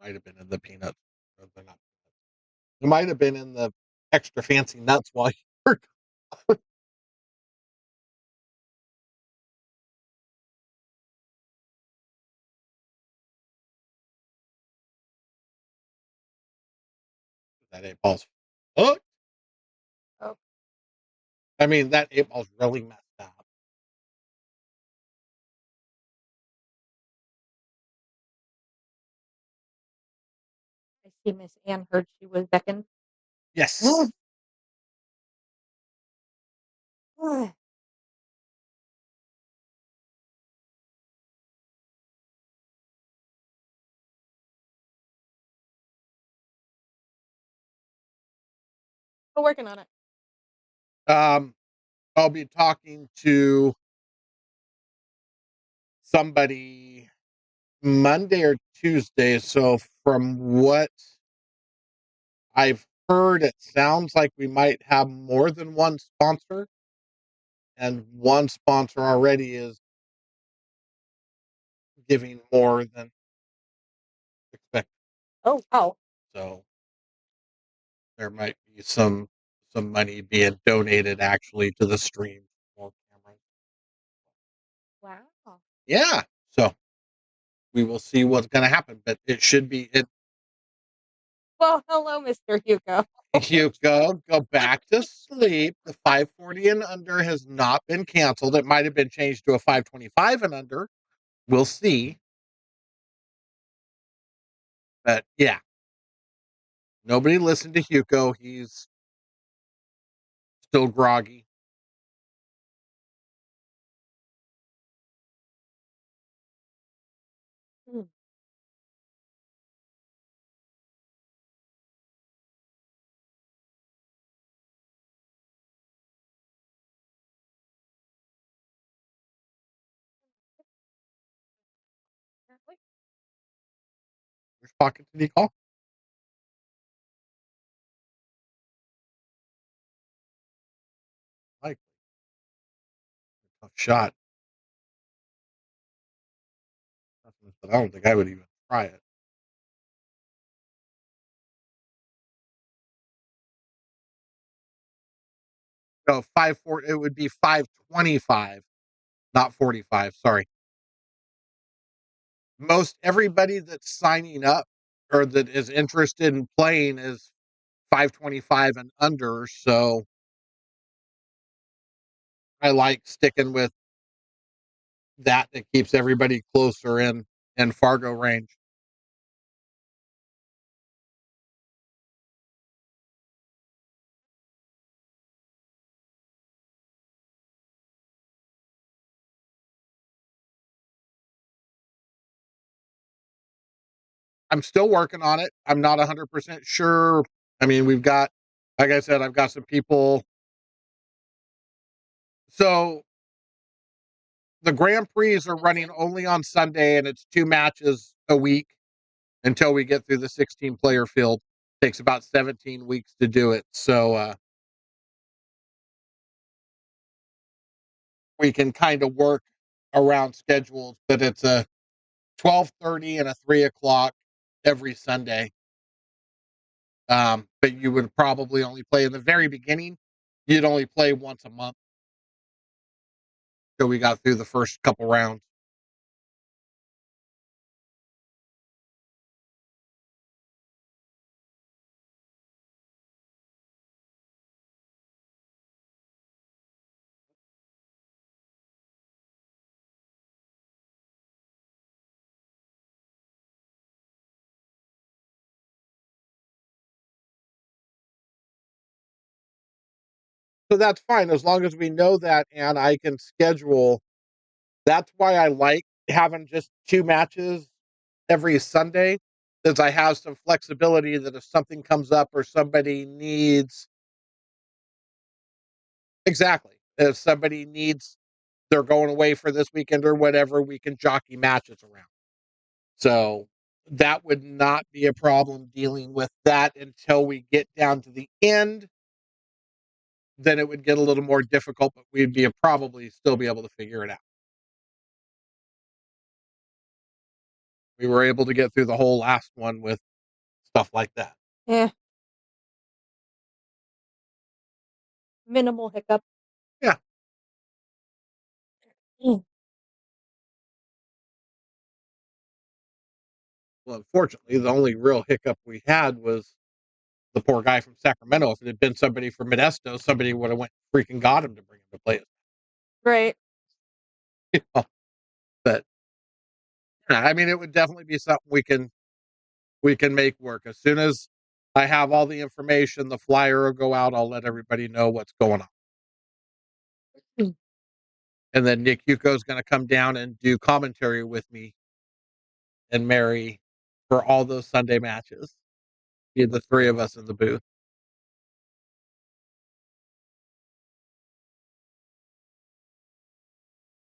Might have been in the peanuts. Or they're not. You might have been in the extra fancy nuts while you were. That 8 ball's. Oh, Oh, I mean, that 8 ball's really messed up. I see Miss Anne heard she was beckoned. Yes. We're working on it. I'll be talking to somebody Monday or Tuesday. So from what I've heard, it sounds like we might have more than one sponsor, and one sponsor already is giving more than expected. Oh, wow. So there might be some money being donated actually to the stream. More cameras. Wow. Yeah. So we will see what's going to happen, but it should be it. Well, hello, Mr. Hugo. Hugo, go back to sleep. The 540 and under has not been canceled. It might have been changed to a 525 and under. We'll see. But yeah, nobody listened to Hugo. He's still groggy. Hmm. Apparently. Which pocket did he call? Like, tough shot. But I don't think I would even try it. No, 540. It would be 525, not 45. Sorry. Most everybody that's signing up or that is interested in playing is 525 and under. So I like sticking with that. That keeps everybody closer in Fargo range. I'm still working on it. I'm not 100% sure. I mean, we've got, like I said, I've got some people. So the Grand Prix are running only on Sunday, and it's 2 matches a week until we get through the 16 player field. It takes about 17 weeks to do it. So we can kind of work around schedules, but it's a 12:30 and a 3 o'clock every Sunday. But you would probably only play in the very beginning. You'd only play once a month. So we got through the first couple rounds. So that's fine as long as we know that and I can schedule. That's why I like having just 2 matches every Sunday, is I have some flexibility that if something comes up or somebody needs. Exactly. If somebody needs, they're going away for this weekend or whatever, we can jockey matches around. So that would not be a problem dealing with that until we get down to the end. Then it would get a little more difficult, but we'd be probably still be able to figure it out. We were able to get through the whole last one with stuff like that. Yeah. Minimal hiccup. Yeah. Mm. Well, unfortunately, the only real hiccup we had was the poor guy from Sacramento. If it had been somebody from Modesto, somebody would have went and freaking got him to bring him to play. Right. You know? But yeah, I mean, it would definitely be something we can make work. As soon as I have all the information, the flyer will go out. I'll let everybody know what's going on. Mm. And then Nick Yuko is going to come down and do commentary with me and Mary for all those Sunday matches. Be the three of us in the booth.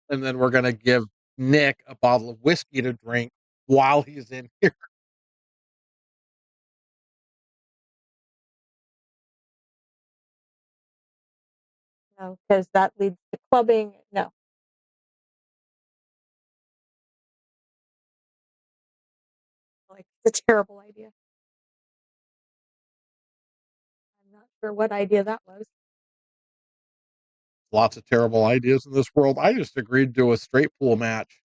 And then we're going to give Nick a bottle of whiskey to drink while he's in here. No, because that leads to clubbing. No. Like, it's a terrible idea. I'm not sure what idea that was. Lots of terrible ideas in this world. I just agreed to a straight pool match.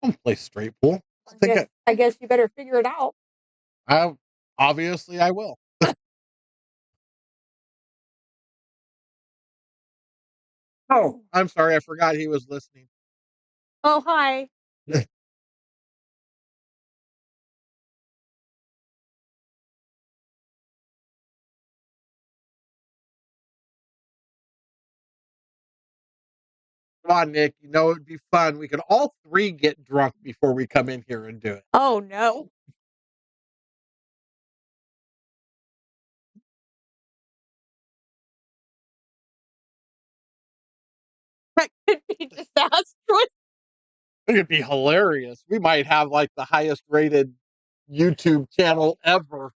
I don't play straight pool. I guess you better figure it out. Obviously I will. Oh, I'm sorry. I forgot he was listening. Oh, hi. Come on, Nick. You know it'd be fun. We could all three get drunk before we come in here and do it. Oh, no. That could be disastrous. It could be hilarious. We might have like the highest rated YouTube channel ever.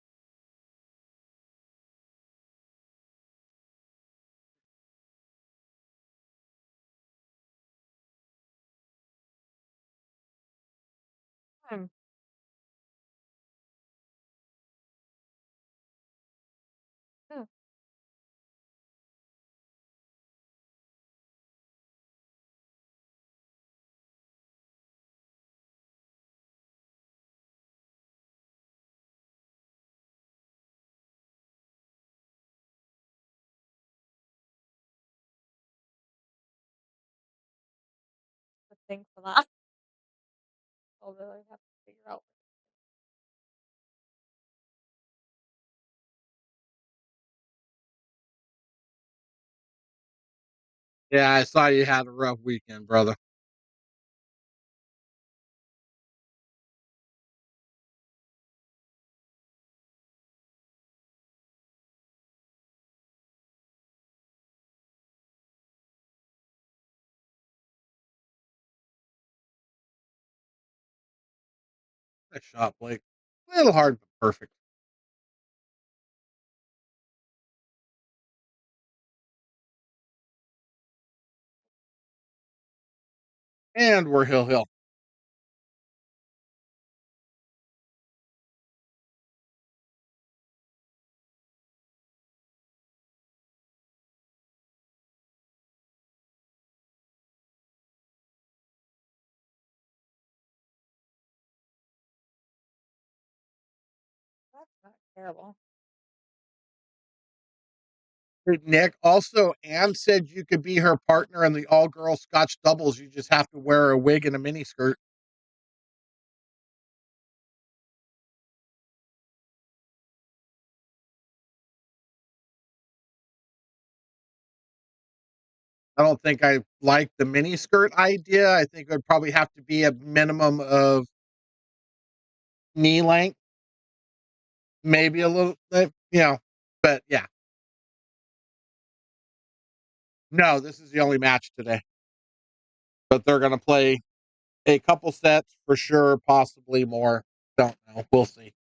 Hmm. Hmm. A thing for that. Although I have to figure out. Yeah, I saw you had a rough weekend, brother. Nice shot, Blake. A little hard, but perfect. And we're Hill. That's not terrible. Nick, also, Ann said you could be her partner in the all girl Scotch doubles. You just have to wear a wig and a mini skirt. I don't think I like the mini skirt idea. I think it would probably have to be a minimum of knee length, maybe a little, but yeah. No, this is the only match today. But they're going to play a couple sets for sure, possibly more. Don't know. We'll see.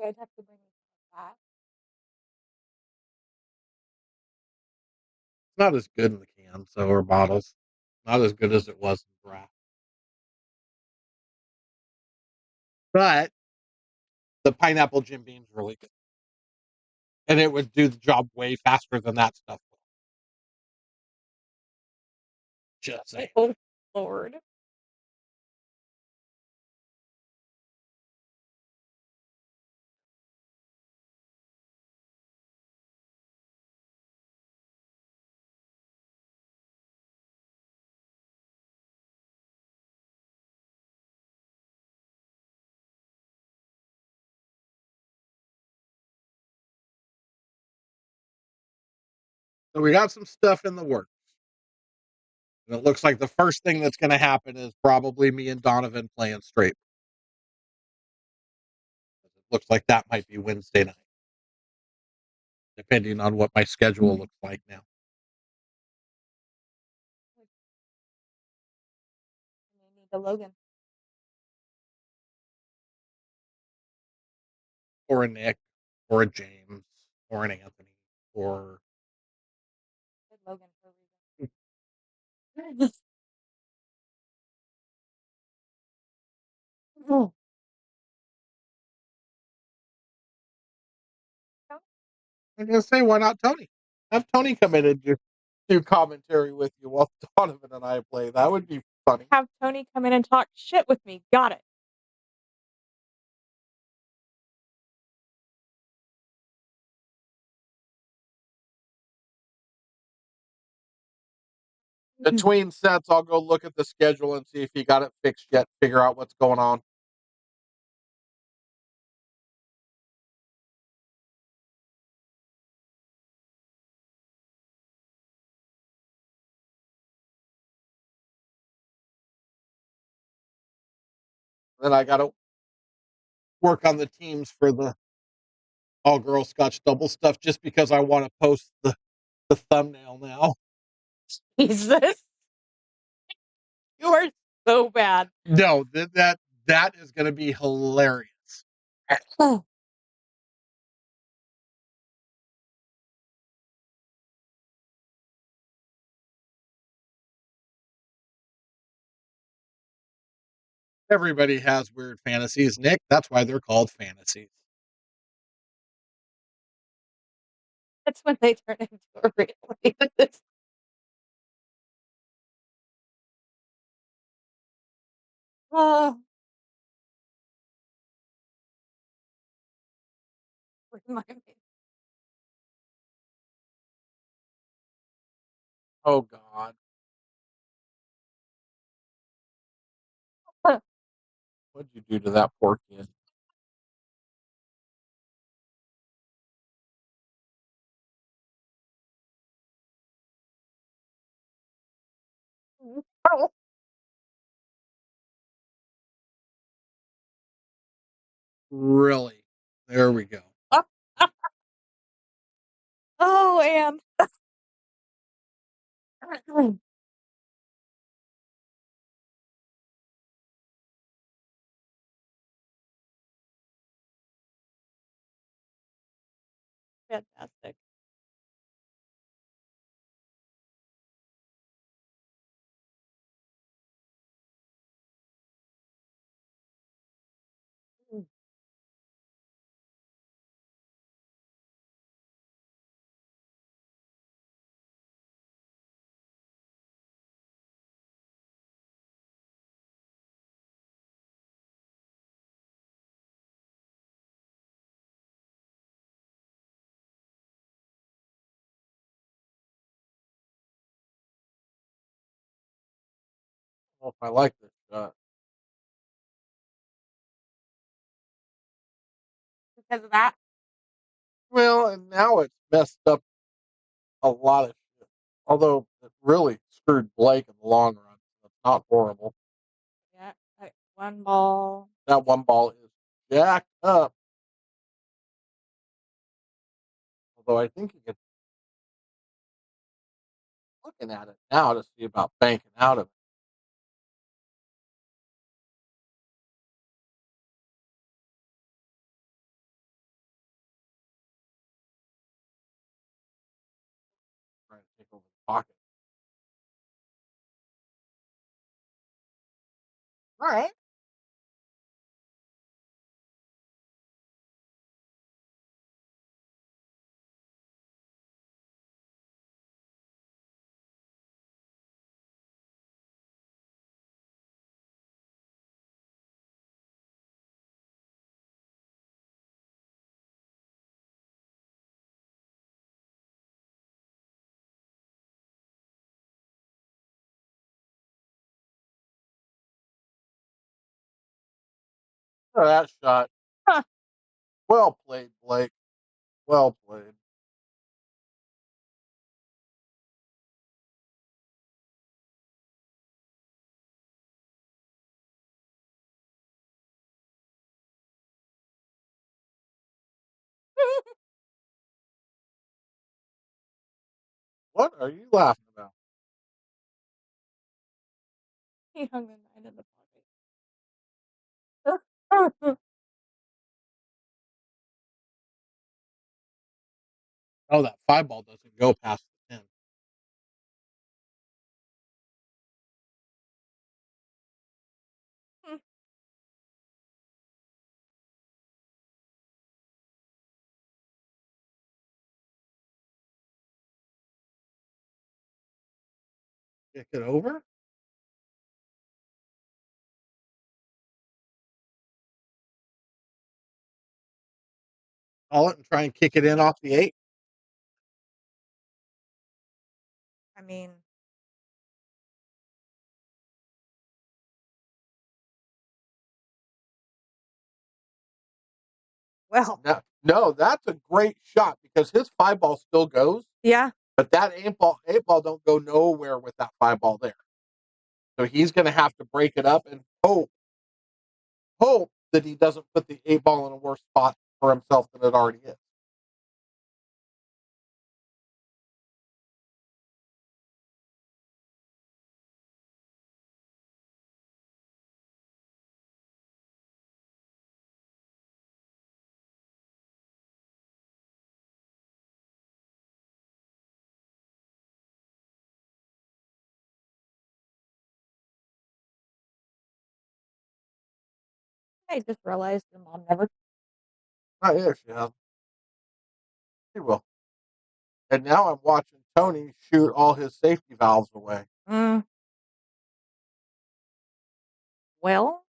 I'd have to bring some of that. It's not as good in the can, so or bottles. Not as good as it was in draft. But the pineapple Jim Beam's really good. And it would do the job way faster than that stuff will. Just saying. Oh, Lord. So we got some stuff in the works. And it looks like the first thing that's going to happen is probably me and Donovan playing straight. It looks like that might be Wednesday night, depending on what my schedule looks like now. You need a Logan. Or a Nick, or a James, or an Anthony, or Good Logan for a reason. Oh, I'm going to say, why not Tony? Have Tony come in and do commentary with you while Donovan and I play. That would be funny. have Tony come in and talk shit with me. Got it. Between sets, I'll go look at the schedule and see if he got it fixed yet, figure out what's going on. Then I got to work on the teams for the all girl Scotch double stuff just because I want to post the thumbnail now. Jesus. You are so bad. No, that is going to be hilarious. Oh. Everybody has weird fantasies, Nick. That's why they're called fantasies. That's when they turn into a reality. Oh. Remind me. Oh God. Huh. What'd you do to that poor kid? Oh. Really? There we go. Oh, and fantastic. Well, if I like this shot. Because of that. Well, and now it's messed up a lot of shit. Although it really screwed Blake in the long run. It's not horrible. Yeah. Like one ball. That one ball is jacked up. Although I think you get looking at it now to see about banking out of it. trying to take over the pocket. All right. Oh, that shot. Huh. Well played, Blake. Well played. What are you laughing about? He hung the 9 in the pocket. Oh, that 5 ball doesn't go past the 10. Kick it over. Call it and try and kick it in off the 8. I mean, well, No, that's a great shot because his 5 ball still goes, yeah. but that 8 ball don't go nowhere with that 5 ball there. So he's going to have to break it up and hope that he doesn't put the 8 ball in a worse spot for himself than it already is. I just realized your mom never. Oh, yeah, she has. She will. And now I'm watching Tony shoot all his safety valves away. Well,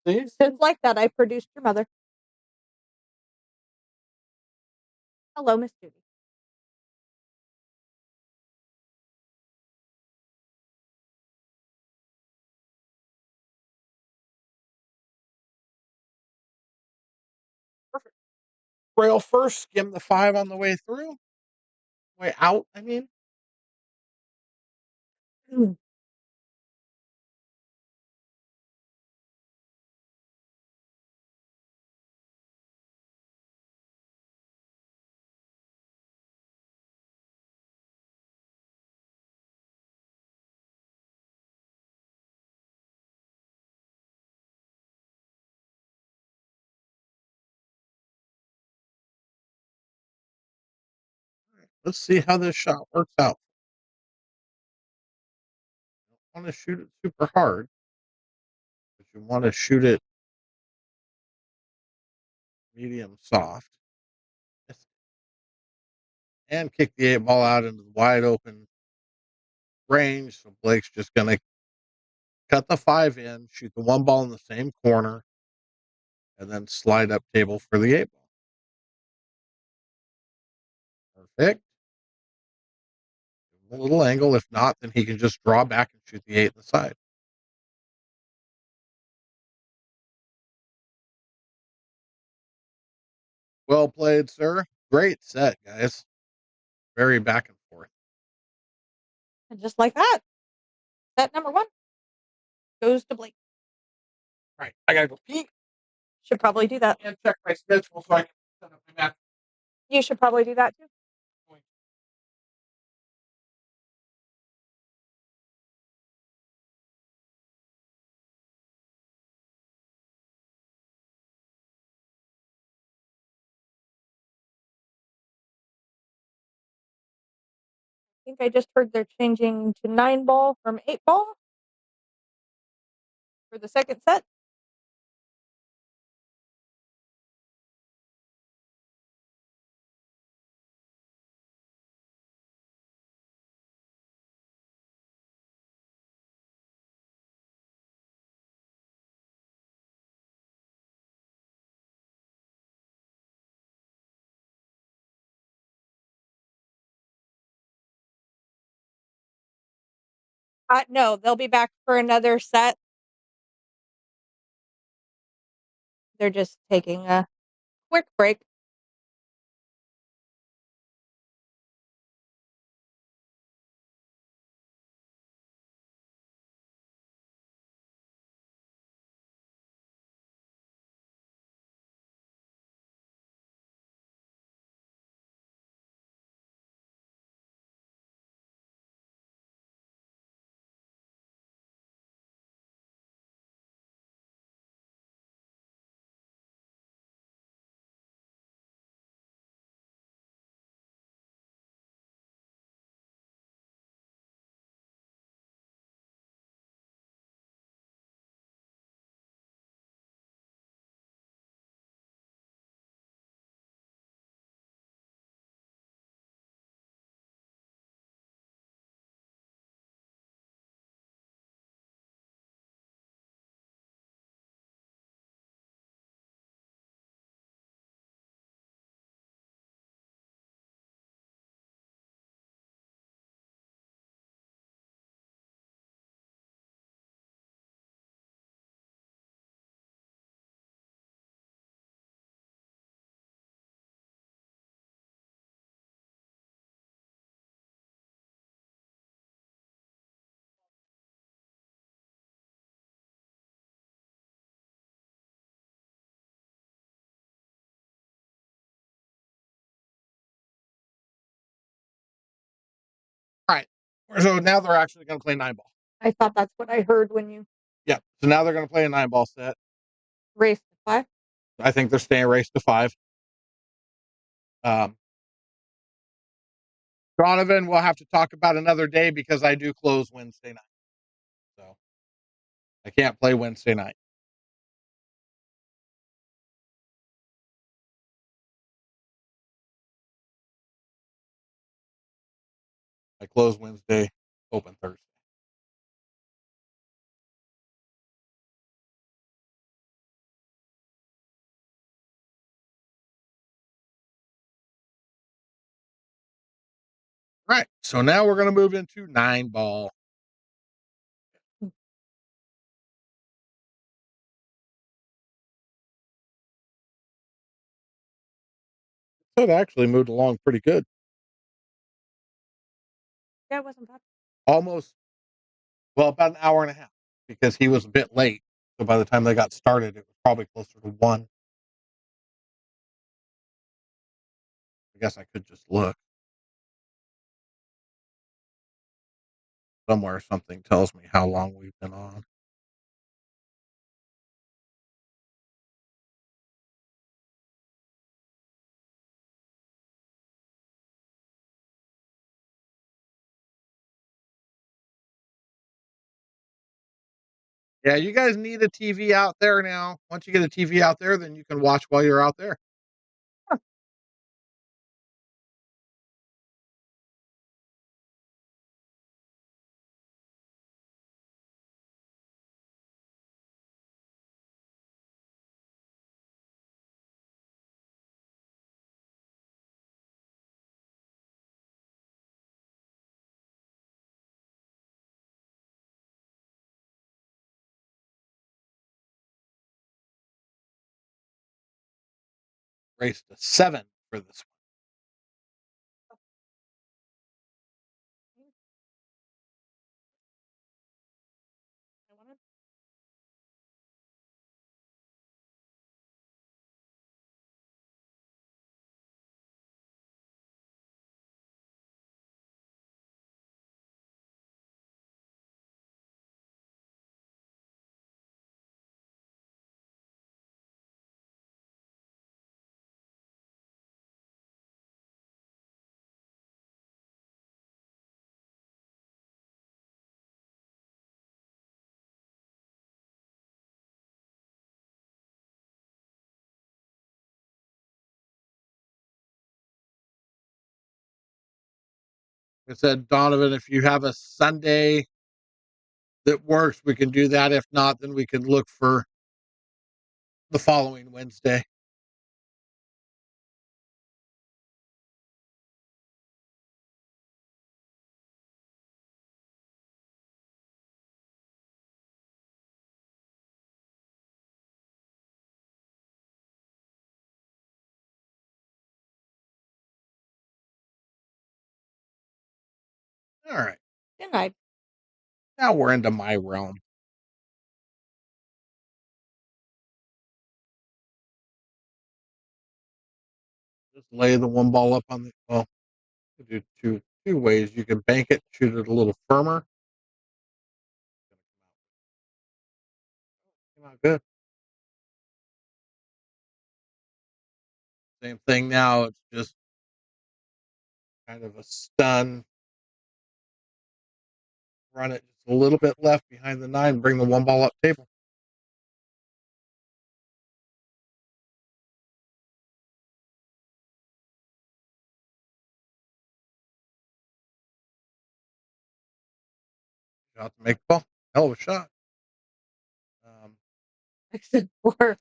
See? just like that, I produced your mother. Hello, Miss Judy. Perfect. Rail first, skim the 5 on the way through. Way out, I mean. Let's see how this shot works out. You don't want to shoot it super hard, but you want to shoot it medium soft. And kick the 8 ball out into the wide open range. So Blake's just going to cut the 5 in, shoot the 1 ball in the same corner, and then slide up table for the 8 ball. Perfect. A little angle. If not, then he can just draw back and shoot the 8 in the side. Well played, sir. Great set, guys. Very back and forth. And just like that, set number 1 goes to Blake. All right, I gotta go pee Should probably do that. and check my schedule so I can set up my match. You should probably do that too. think I just heard they're changing to 9-ball from 8-ball for the second set. No, they'll be back for another set. They're just taking a quick break. Alright. So now they're actually gonna play 9-ball. I thought that's what I heard when you Yeah. So now they're gonna play a 9-ball set. raced to 5. I think they're staying race to 5. Donovan, we'll have to talk about another day because I do close Wednesday night. So I can't play Wednesday night. I close Wednesday, open Thursday. Right. So now we're gonna move into 9-ball. It actually moved along pretty good. Yeah, it wasn't bad. Almost, well, about an hour and a half because he was a bit late. So by the time they got started, it was probably closer to 1. I guess I could just look. Somewhere something tells me how long we've been on. Yeah, you guys need a TV out there now. Once you get a TV out there, then you can watch while you're out there. Race to 7 for this one. I said, Donovan, if you have a Sunday that works, we can do that. If not, then we can look for the following Wednesday. All right. Good night. Now we're into my realm. Just lay the one ball up on the, well, you do two ways. You can bank it, shoot it a little firmer. Came out good. Same thing now. It's just kind of a stun. Run it just a little bit left behind the 9. Bring the one ball up table. Shot to make the ball. Hell of a shot. Except for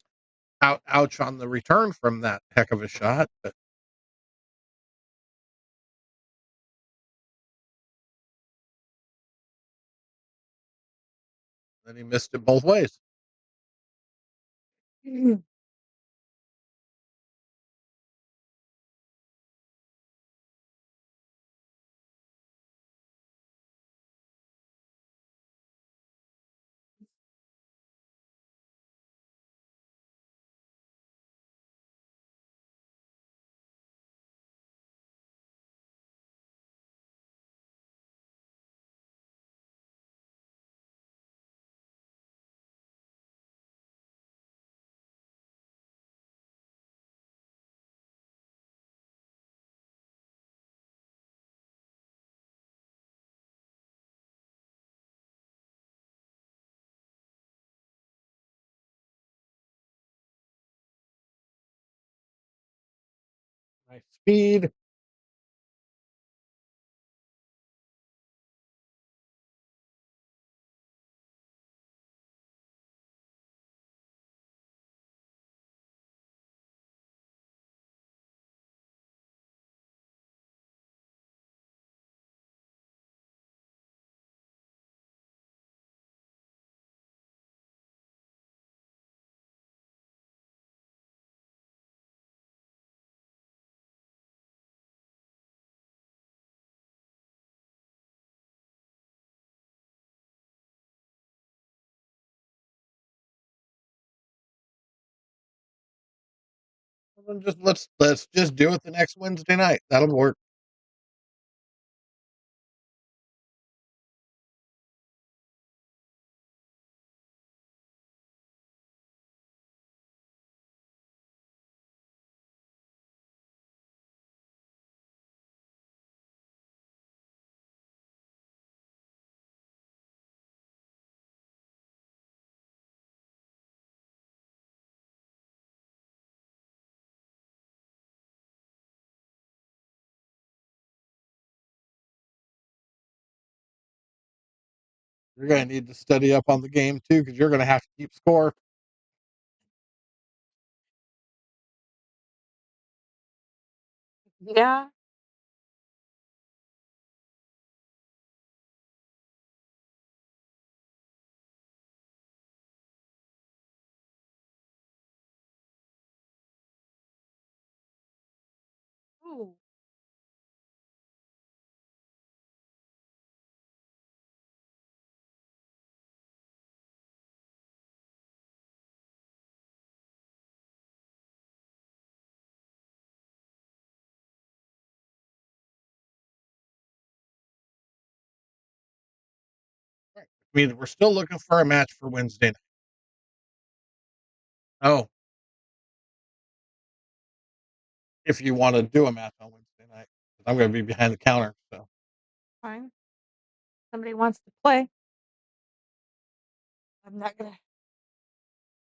Ouch on the return from that heck of a shot, but then he missed it both ways. Nice speed. Well, then just let's just do it the next Wednesday night. That'll work. You're gonna need to study up on the game too, because you're gonna have to keep score. yeah. Ooh. Right. I mean, we're still looking for a match for Wednesday night. Oh, if you want to do a match on Wednesday night, 'cause I'm gonna be behind the counter, so Fine. Somebody wants to play. I'm not gonna.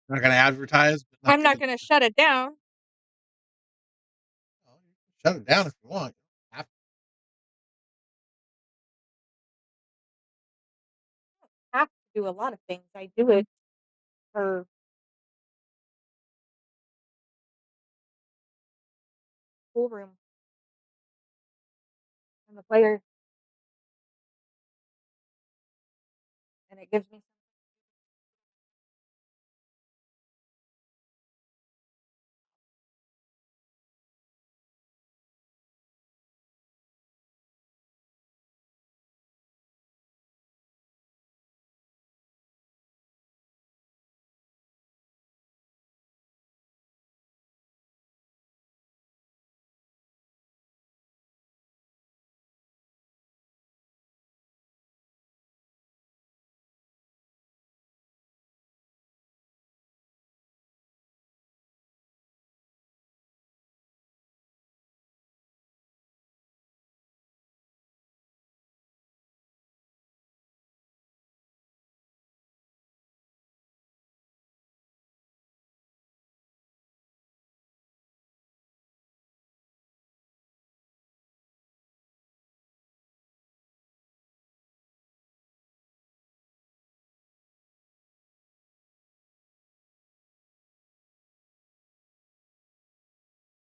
I'm not gonna advertise. But I'm not gonna shut it down. Shut it down if you want. do a lot of things. I do it for schoolroom and the players, and it gives me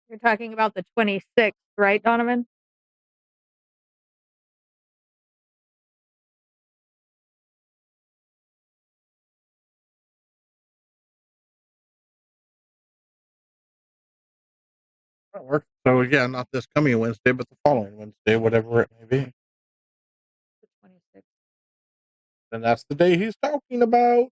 you're talking about the 26th, right, Donovan? That works. So again, not this coming Wednesday, but the following Wednesday, whatever it may be. The 26th. And that's the day he's talking about.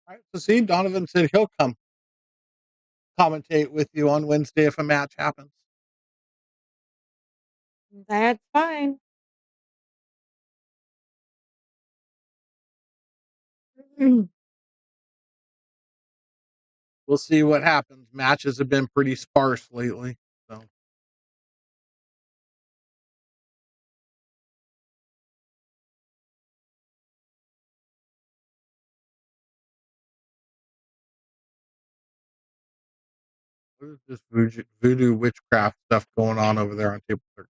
All right. So see, Donovan said he'll come commentate with you on Wednesday if a match happens. That's fine. We'll see what happens. Matches have been pretty sparse lately. So what is this voodoo witchcraft stuff going on over there on table 13?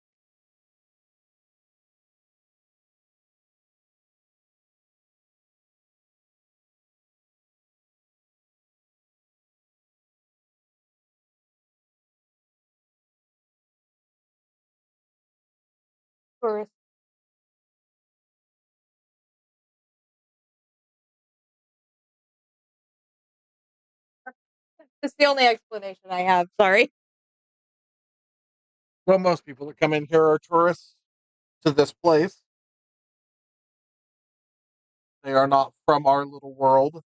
Tourist. That's the only explanation I have. Sorry. Well, most people that come in here are tourists to this place. They are not from our little world.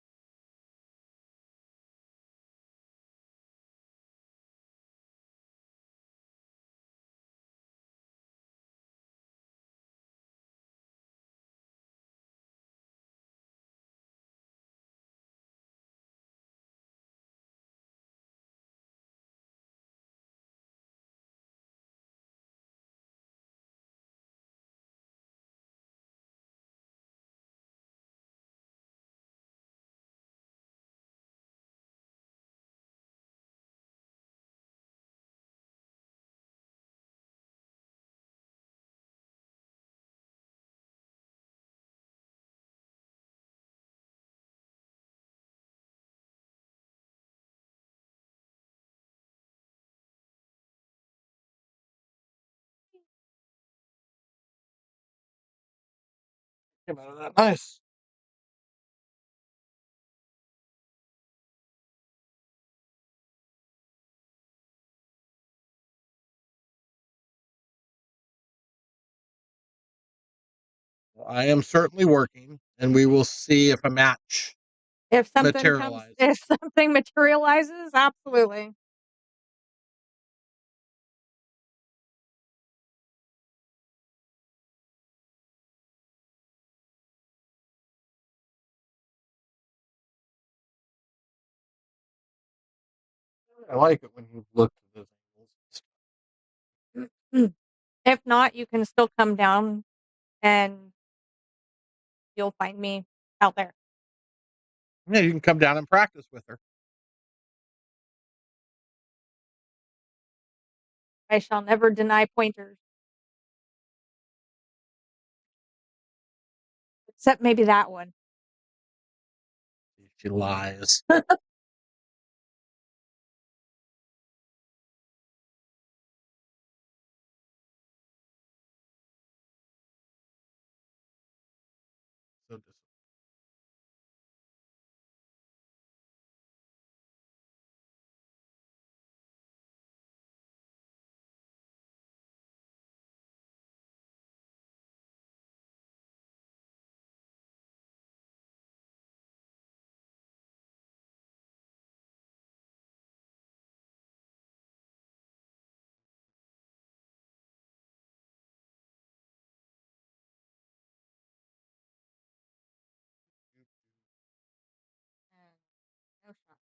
Came out of that nice. I am certainly working, and we will see if a match If something materializes. if something materializes, absolutely. I like it when you look at those angles. If not, you can still come down and you'll find me out there. Yeah, you can come down and practice with her. I shall never deny pointers. Except maybe that one. She lies. So No shot.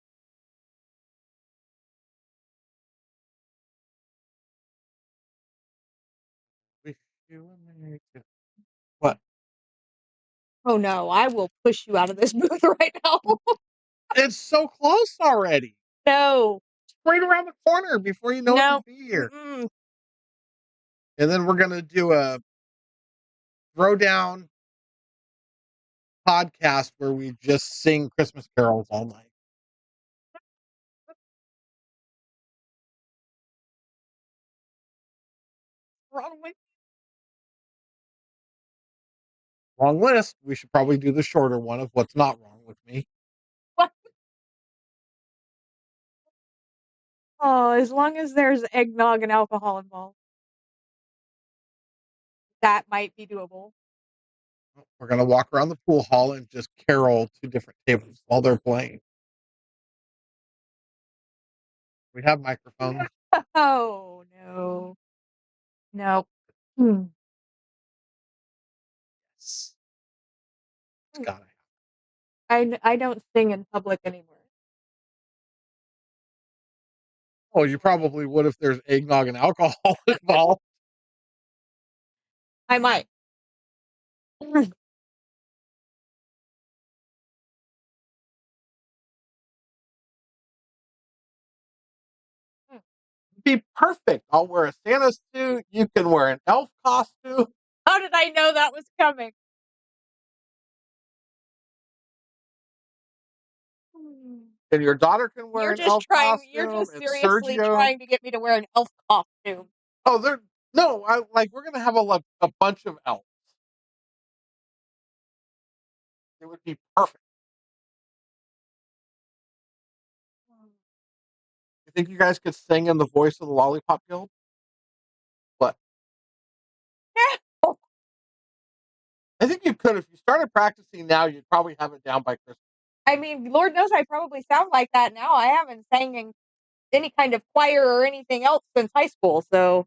wish you a Merry Christmas. What? Oh no, I will push you out of this booth right now. It's so close already. No. It's right around the corner before you know it, No. you'll be here. Mm-mm. And then we're gonna do a throwdown podcast where we just sing Christmas carols all night. Long list. We should probably do the shorter one of what's not wrong with me. What? Oh, as long as there's eggnog and alcohol involved. That might be doable. We're gonna walk around the pool hall and just carol to different tables while they're playing. We have microphones. Oh no. No. Hmm. Yes. It's gotta I don't sing in public anymore. Oh, you probably would if there's eggnog and alcohol involved. I might. Be perfect. I'll wear a Santa suit. You can wear an elf costume. How did I know that was coming? And your daughter can wear You're an just elf trying. costume. You're just And seriously Sergio. trying to get me to wear an elf costume. Oh, they're no. We're gonna have a bunch of elves. It would be perfect. You think you guys could sing in the voice of the Lollipop Guild? What? I think you could. If you started practicing now, you'd probably have it down by Christmas. I mean, Lord knows I probably sound like that now. I haven't sang in any kind of choir or anything else since high school, so.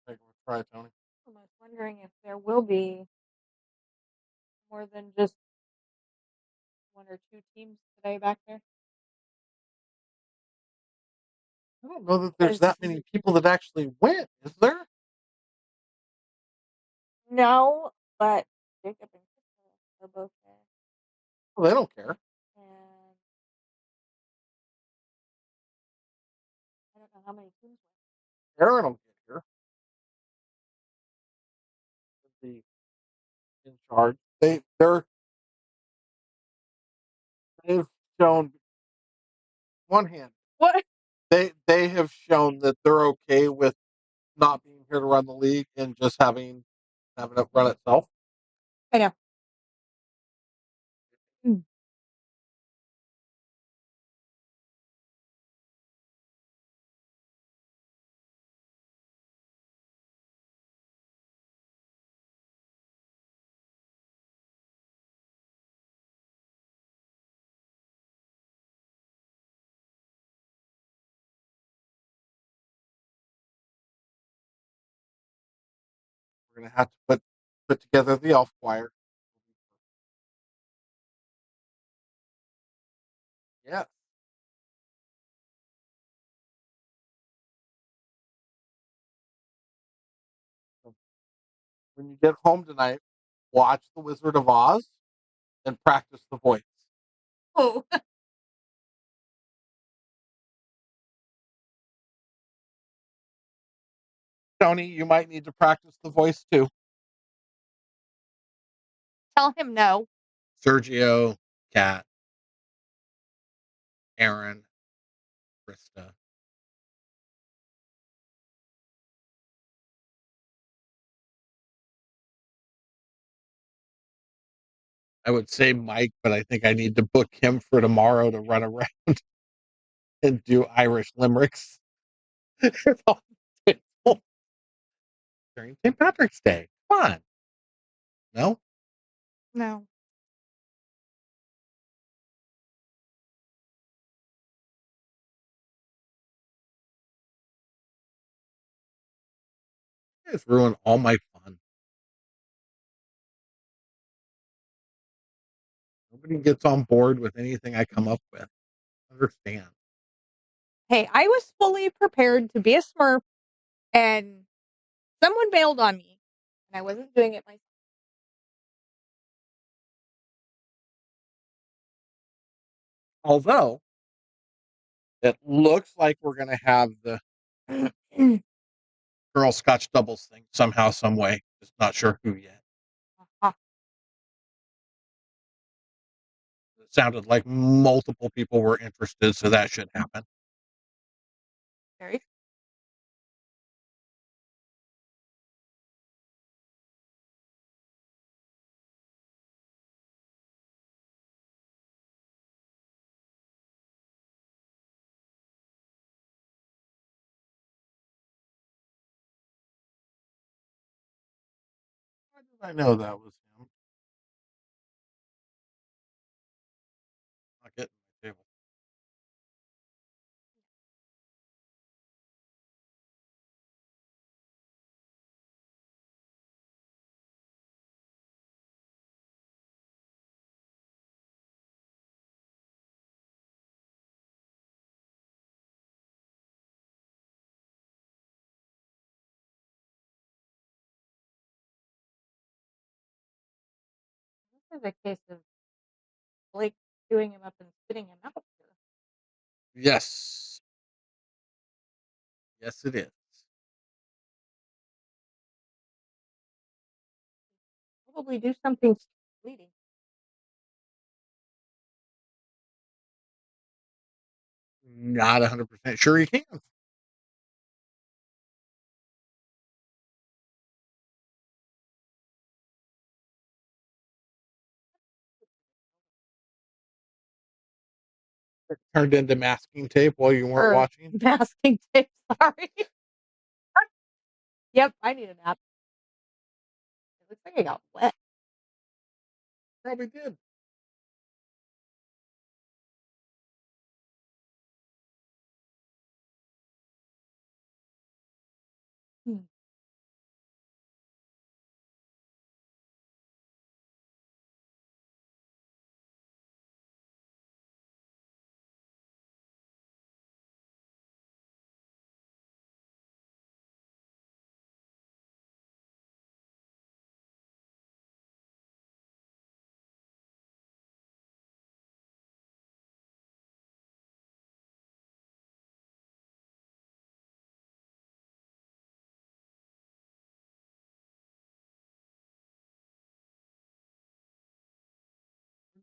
Like, try it, Tony. I'm just wondering if there will be more than just one or two teams today back there. I don't know that there's that many people that actually went. Is there? No, but Jacob and Krista are both there. Well, they don't care. And I don't know how many teams Aaron will get here. He'll be in charge. They've shown one hand. What? They have shown that they're okay with not being here to run the league and just having it run itself. I know. We're gonna have to put together the elf choir. Yeah. When you get home tonight, watch The Wizard of Oz and practice the voice. Oh. Tony, you might need to practice the voice too. Tell him no. Sergio, Kat, Aaron, Krista. I would say Mike, but I think I need to book him for tomorrow to run around and do Irish limericks during St. Patrick's Day. Come on. No? No. You guys ruin all my fun. Nobody gets on board with anything I come up with. Understand. Hey, I was fully prepared to be a Smurf, and someone bailed on me, and I wasn't doing it myself. Although it looks like we're going to have the Girl Scotch doubles thing somehow, some way. Just not sure who yet. It sounded like multiple people were interested, so that should happen. Very. How did I know that was him? Not getting my table. This is a case of Blake doing him up and spitting him out here. Yes. Yes, it is. Probably do something bleeding. Not 100% sure he can. It turned into masking tape while you weren't Or watching. masking tape, sorry. Yep, I need a nap. It looks like I got wet. Probably did. Hmm.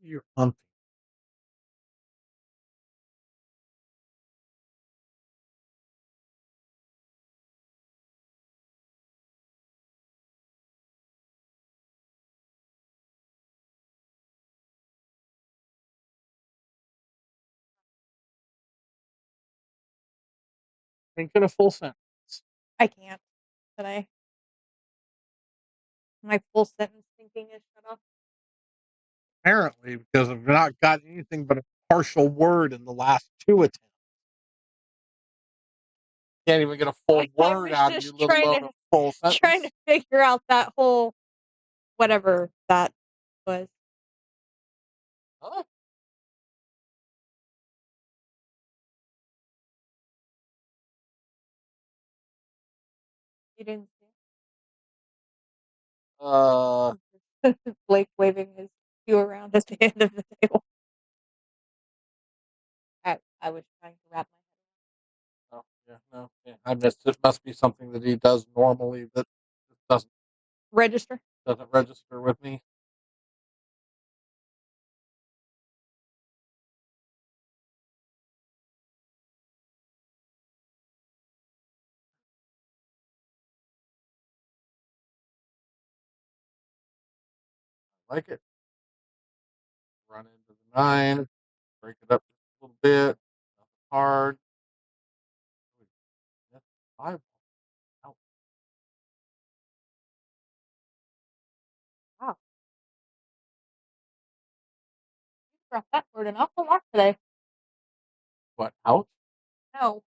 you're hunting. Think in a full sentence. I can't today. My full sentence thinking is shut off. Apparently, because I've not got anything but a partial word in the last 2 attempts. Can't even get a full I word was out of you, just let trying alone to a full sentence. trying to figure out that whole whatever that was. Huh? You didn't see Uh, it? Blake waving his cue around at the end of the table. I was trying to wrap my oh, yeah, no, yeah, I missed it. Must be something that he does normally that doesn't register. doesn't register with me. I like it. Run into the 9, break it up just a little bit. Nothing hard. That's 5. Ouch. Wow. You brought that word an awful lot today. What? Ouch? No.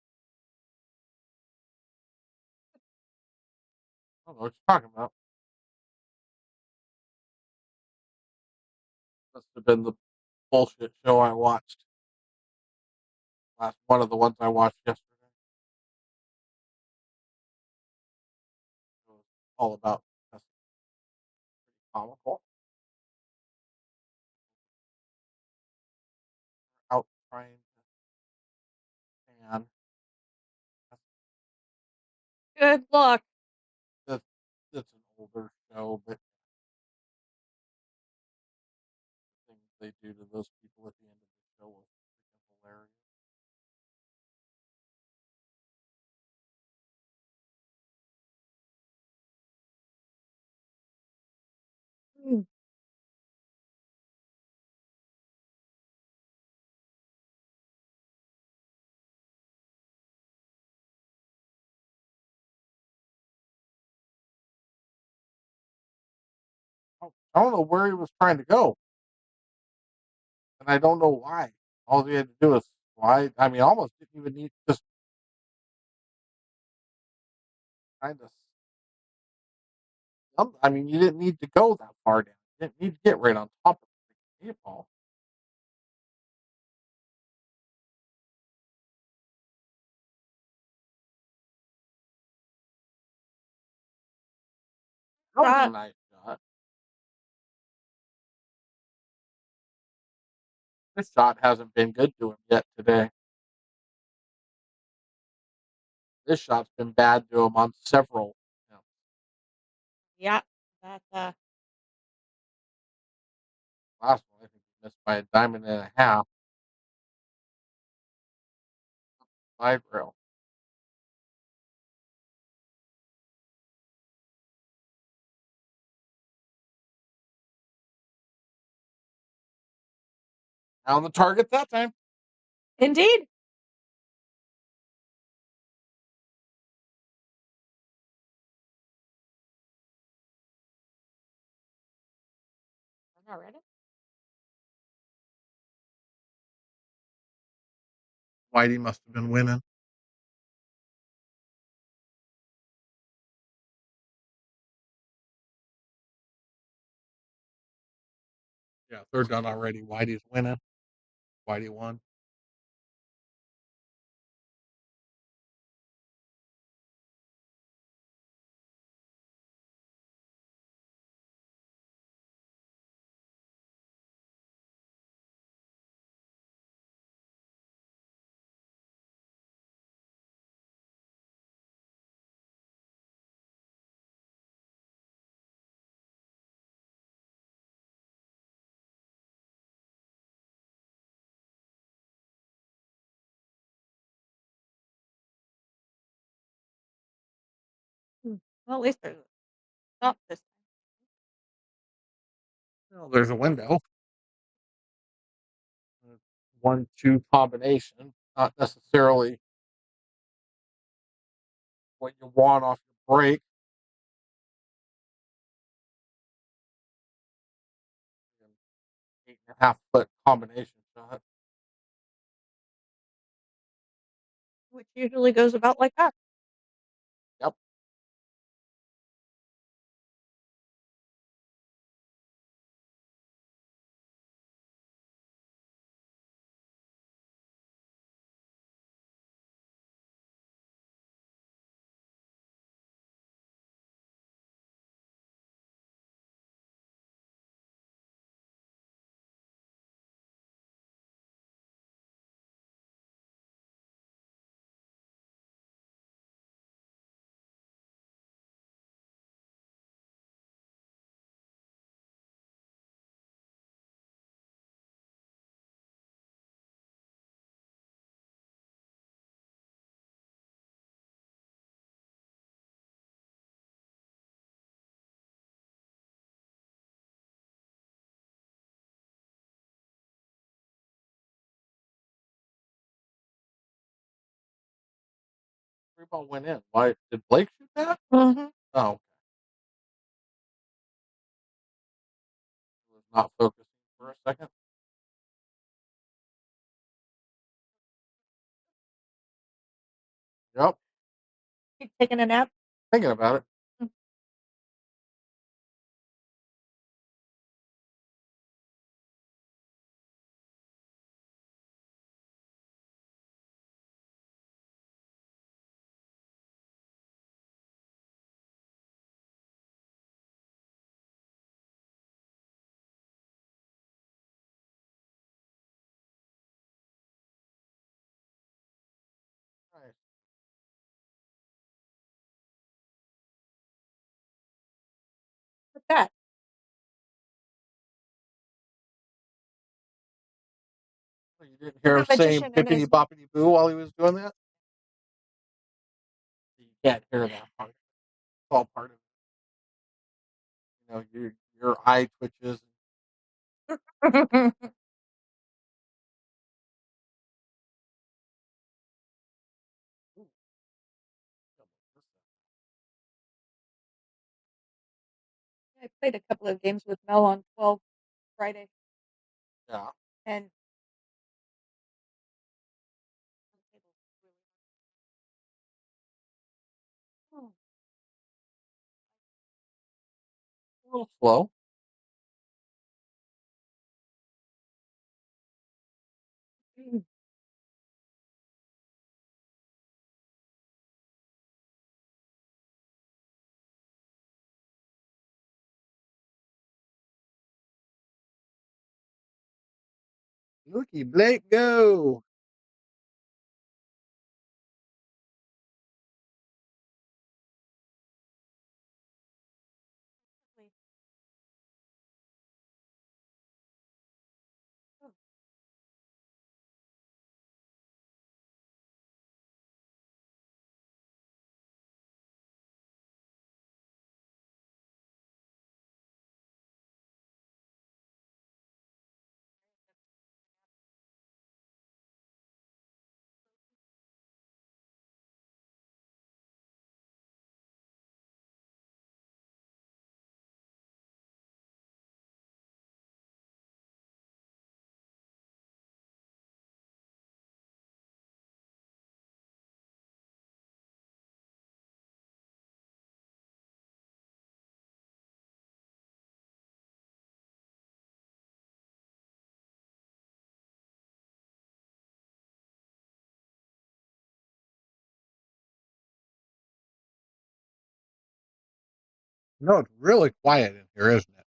I don't know what you're talking about. Must have been the bullshit show I watched. Last one of the ones I watched yesterday. It was all about that's pretty comical. Out trying to pan. Good luck. That's, that's an older show, but the things they do to those people at the end of the show was freaking hilarious. Hmm. I don't know where he was trying to go, and I don't know why. All he had to do is fly. I mean, almost didn't even need just kind of. I mean, you didn't need to go that far down. You didn't need to get right on top of the ball. That was a Shot. nice shot. This shot hasn't been good to him yet today. This shot's been bad to him on several. Yeah. That Last one, I think he missed by a diamond and a half. 5 rail. On the target that time. indeed. I'm not ready. Whitey must have been winning. Yeah, third done already. Whitey's winning. Whitey won. Well, at least there's a stop this Well, there's a window. 1-2 combination, not necessarily what you want off your brake. 8.5-foot combination shot. which usually goes about like that. Yep. Three ball went in. Why did Blake shoot that? Mm-hmm. Oh, it was not focusing for a second. Yep. Keep taking a nap. Thinking about it. Mm. Nice. What's that? You didn't hear him The saying magician and bippity his boppity boo while he was doing that? You can't hear that part. It's all part of your eye twitches. Ooh, I played a couple of games with Mel on 12 Friday, yeah. and oh, A little slow. mm, Looky, Blake, go. oh, No, it's really quiet in here, isn't it?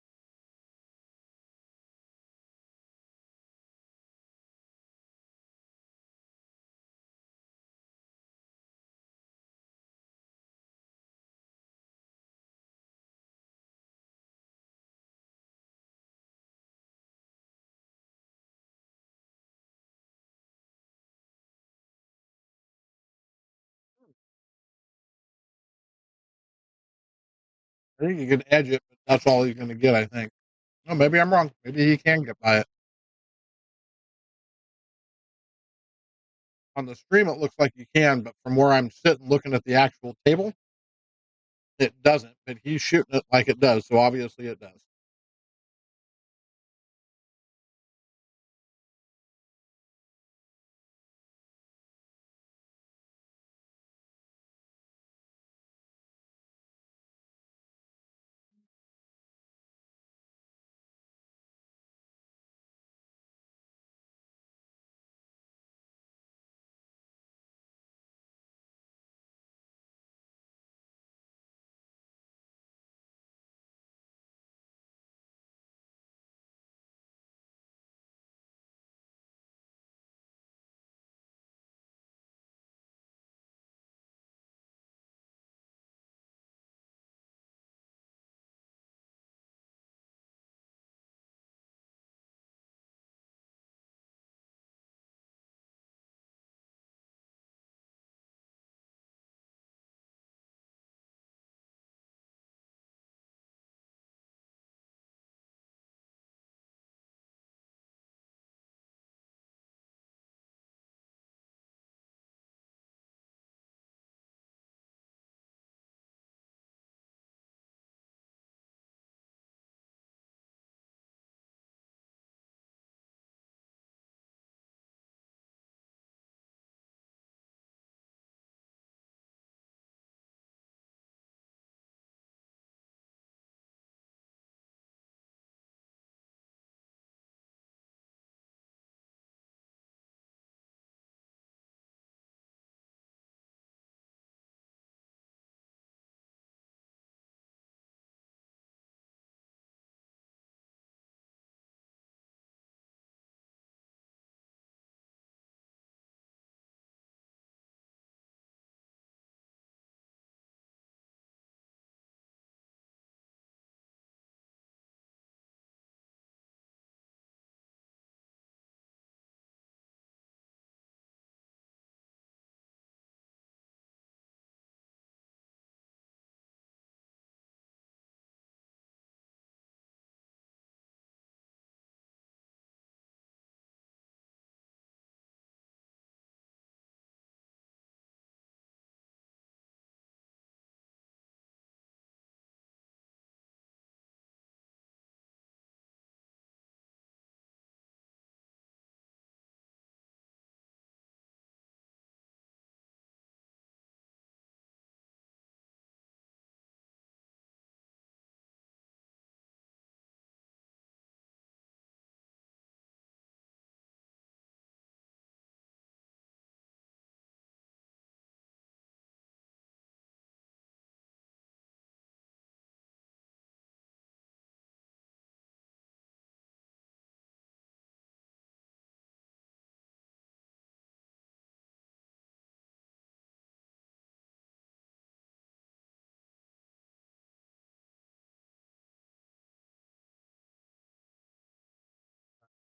I think he can edge it, but that's all he's gonna get, I think. No, maybe I'm wrong. Maybe he can get by it. On the stream, it looks like you can, but from where I'm sitting looking at the actual table, it doesn't. But he's shooting it like it does, so obviously it does.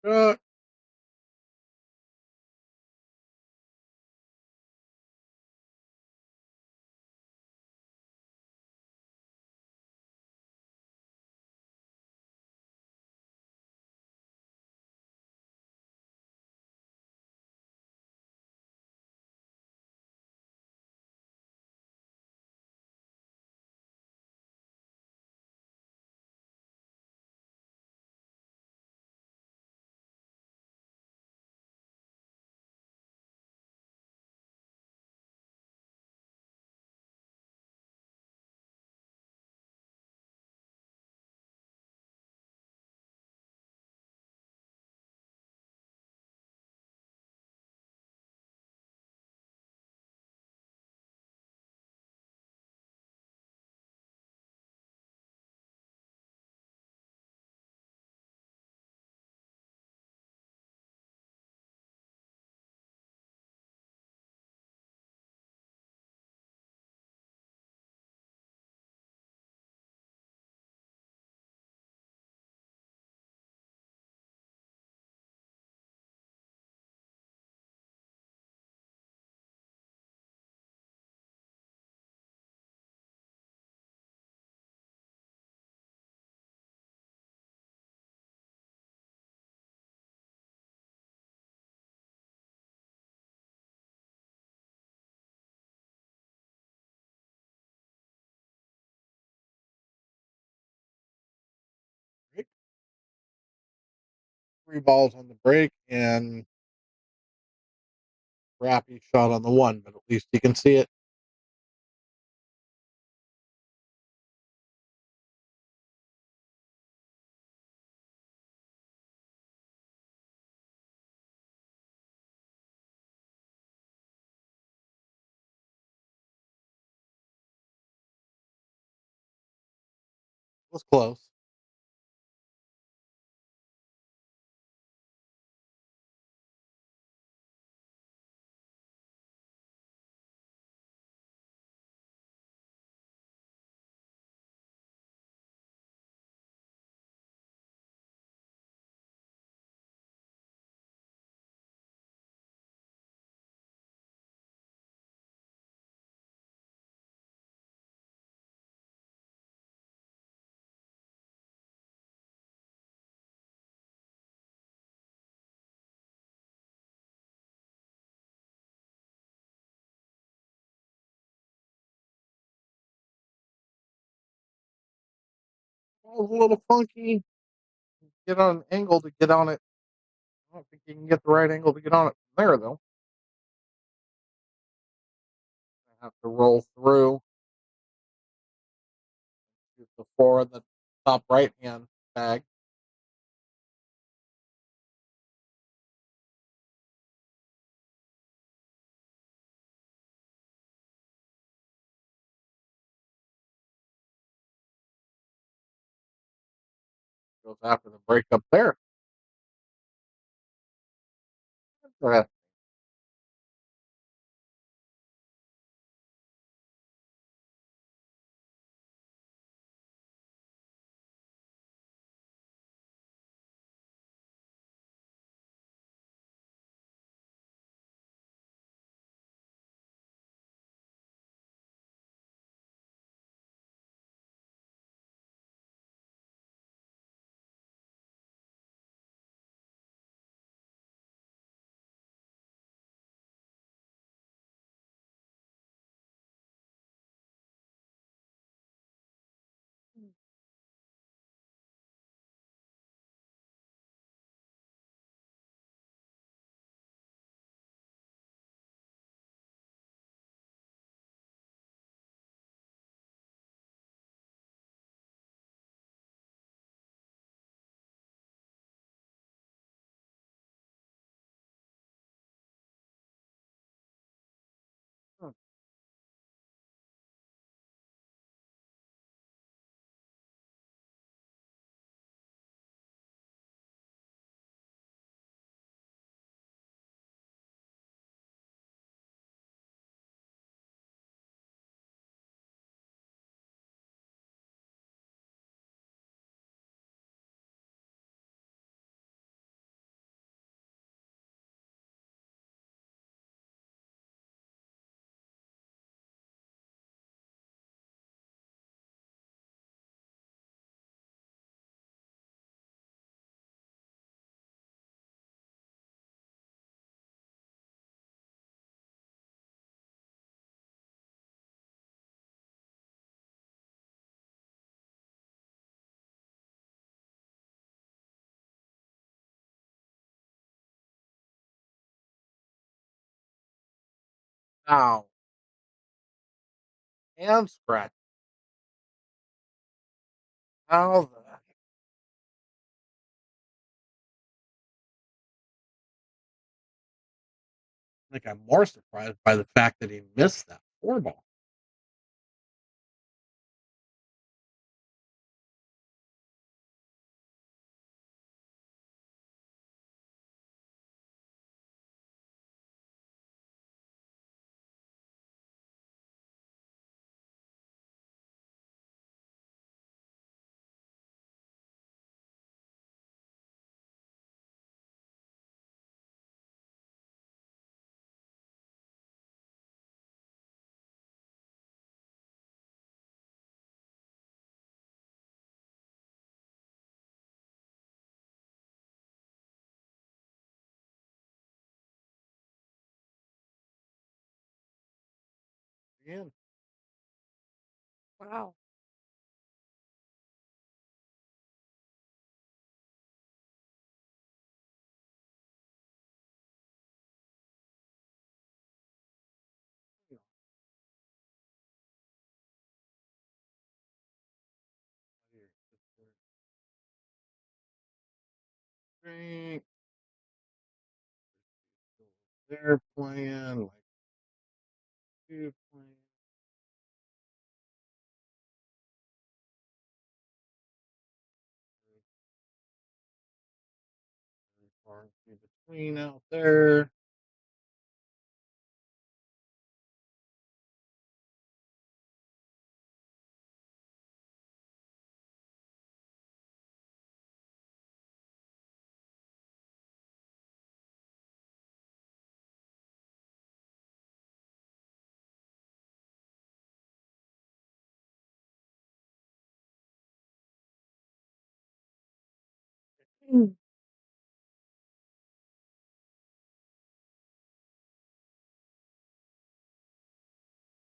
Uh, 3 balls on the break and crappy shot on the one, but at least you can see it. It was close. It was a little funky. Get on an angle to get on it. I don't think you can get the right angle to get on it from there, though. I have to roll through. Shoot the 4 in the top right hand bag. Goes after the break up there. Go ahead. Hmm. Now, hand scratch. How the I think I'm more surprised by the fact that he missed that 4 ball. Yeah. Wow. drink. They're playing, like you playing. Very far in between out there. Mm.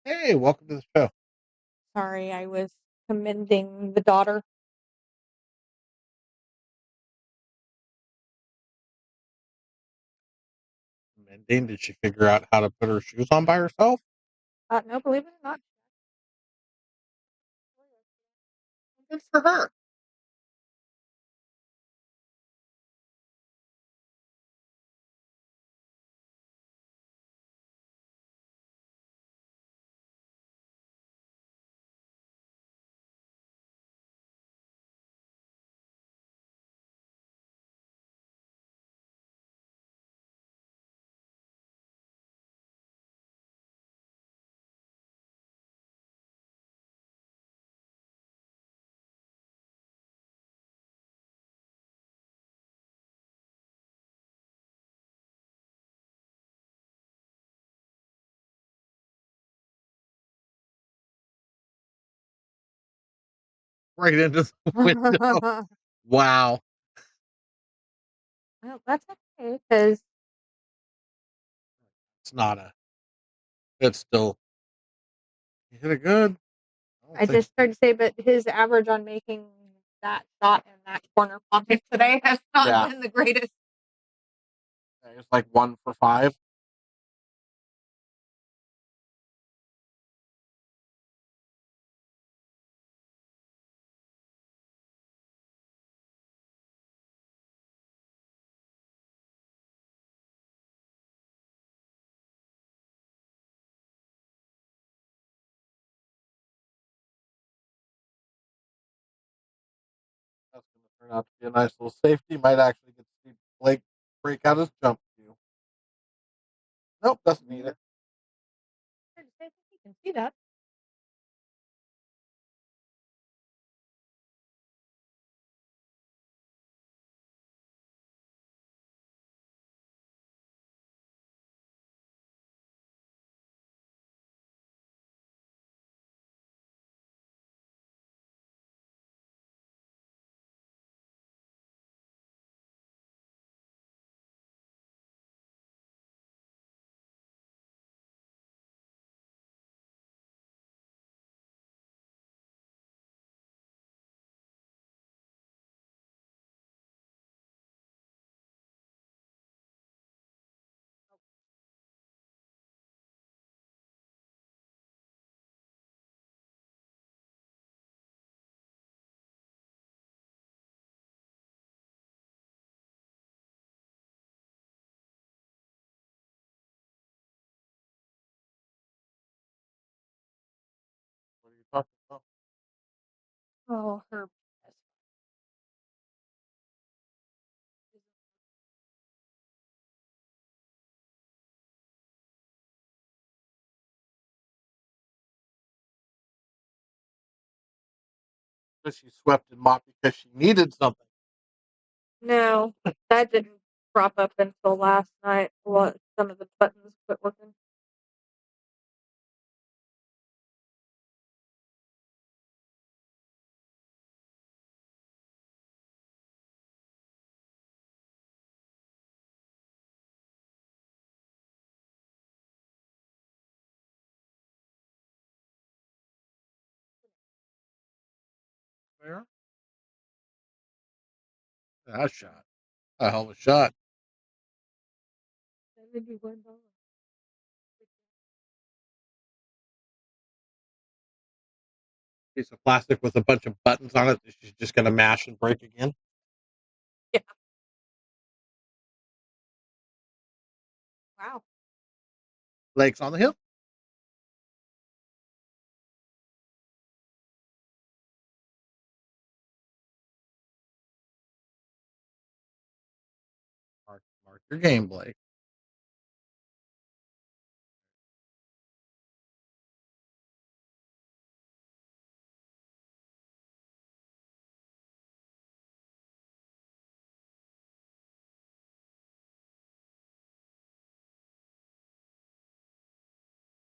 Hey, welcome to the show. Sorry, I was commending the daughter. Mending, did she figure out how to put her shoes on by herself? No, believe it or not. Good for her. Right into the window. Wow. Well, that's okay because It's not a. It's still. You hit it good. I don't I think just started to say, but his average on making that shot in that corner pocket today has not Yeah. been the greatest. It's like 1 for 5. That's going to turn out to be a nice little safety. Might actually get to see Blake break out his jump cue. Nope, doesn't need it. I think you can see that. What are you talking about? Oh, her. Because she swept and mopped because she needed something. No, that didn't crop up until last night. What some of the buttons quit working. Fair. That shot. A hell of a shot. $71. Piece of plastic with a bunch of buttons on it that she's just going to mash and break again. Yeah. Wow. Lakes on the Hill. Mark your game, Blake.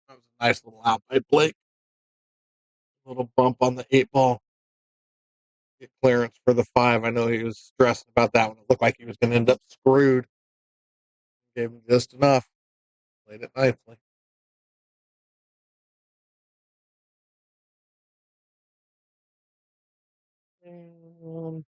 That was a nice little out by Blake. Little bump on the 8 ball. Get clearance for the 5. I know he was stressed about that one. It looked like he was going to end up screwed. Gave him just enough. Played it nicely. Um,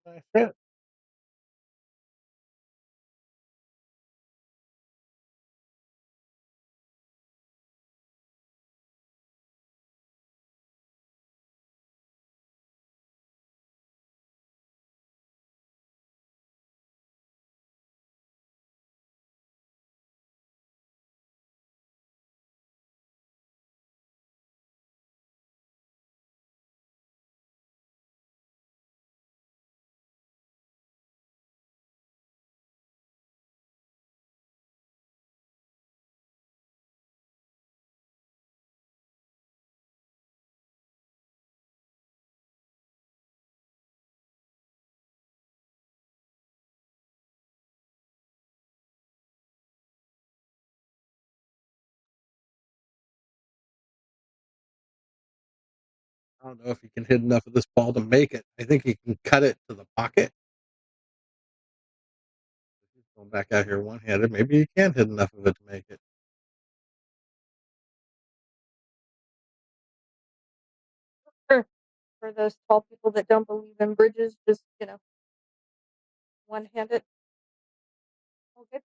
nice hit. I don't know if he can hit enough of this ball to make it. I think he can cut it to the pocket. He's going back out here one-handed. Maybe he can hit enough of it to make it. For those tall people that don't believe in bridges, just one-handed. Okay.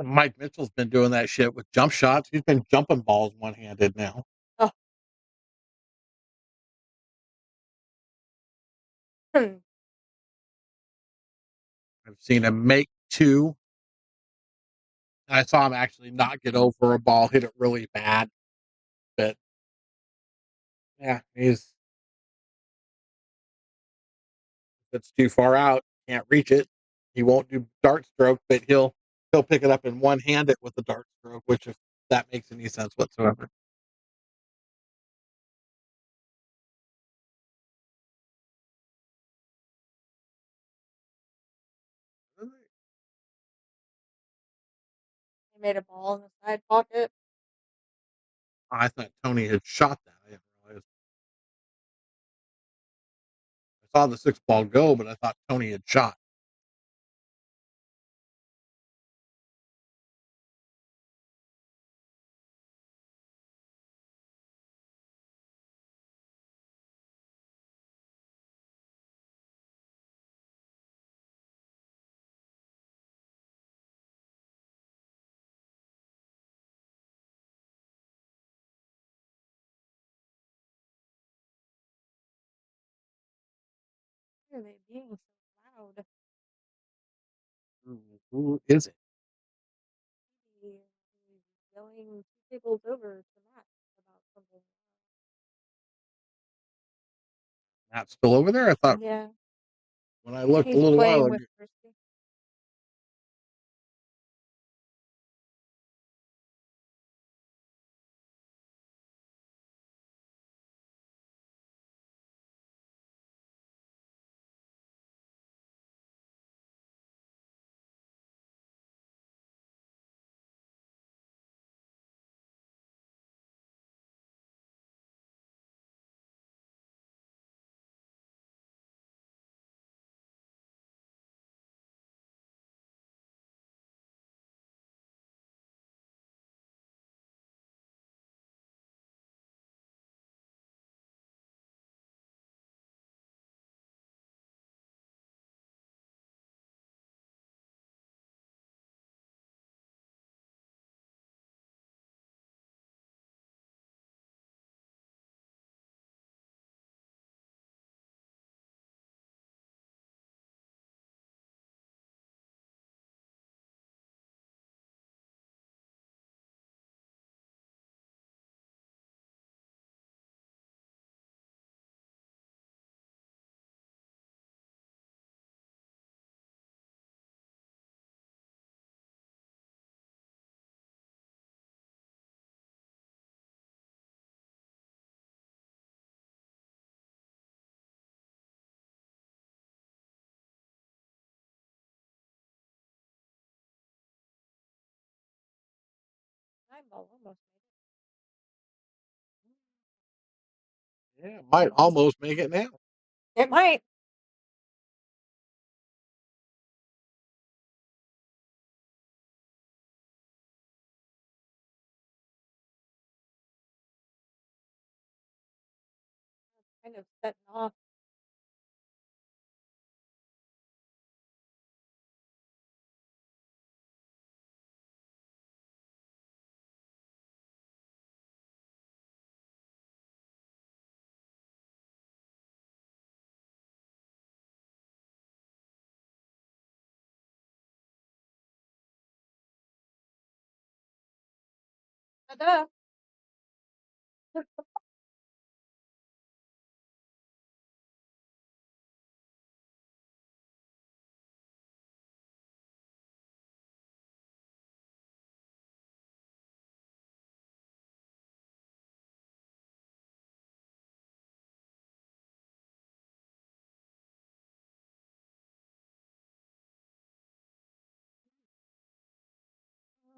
Mike Mitchell's been doing that shit with jump shots. He's been jumping balls one-handed now. Oh. Hmm. I've seen him make 2. I saw him actually not get over a ball, hit it really bad. But yeah, if it's too far out, can't reach it. He won't do dart stroke, but he'll pick it up and one-hand it with the dart stroke, which if that makes any sense whatsoever. He made a ball in the side pocket. I thought Tony had shot that. I didn't realize. I saw the 6 ball go, but I thought Tony had shot. Why are they being so loud? Who is it? He's yelling 2 tables over to Matt about something. Matt's still over there? I thought Yeah, when I looked a he's little while playing with ago. Christy. 9 ball almost Yeah, might almost make it now. made it. It might. Kind of setting off. Ta-da.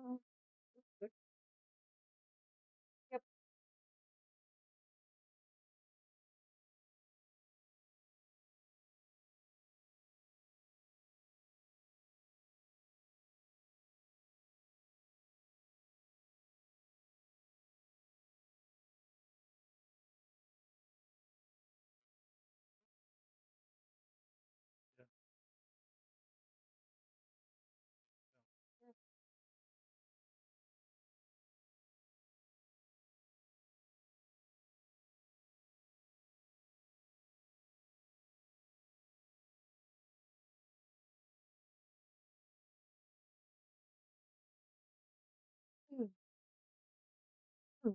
Mm, Yep. Mm, mm.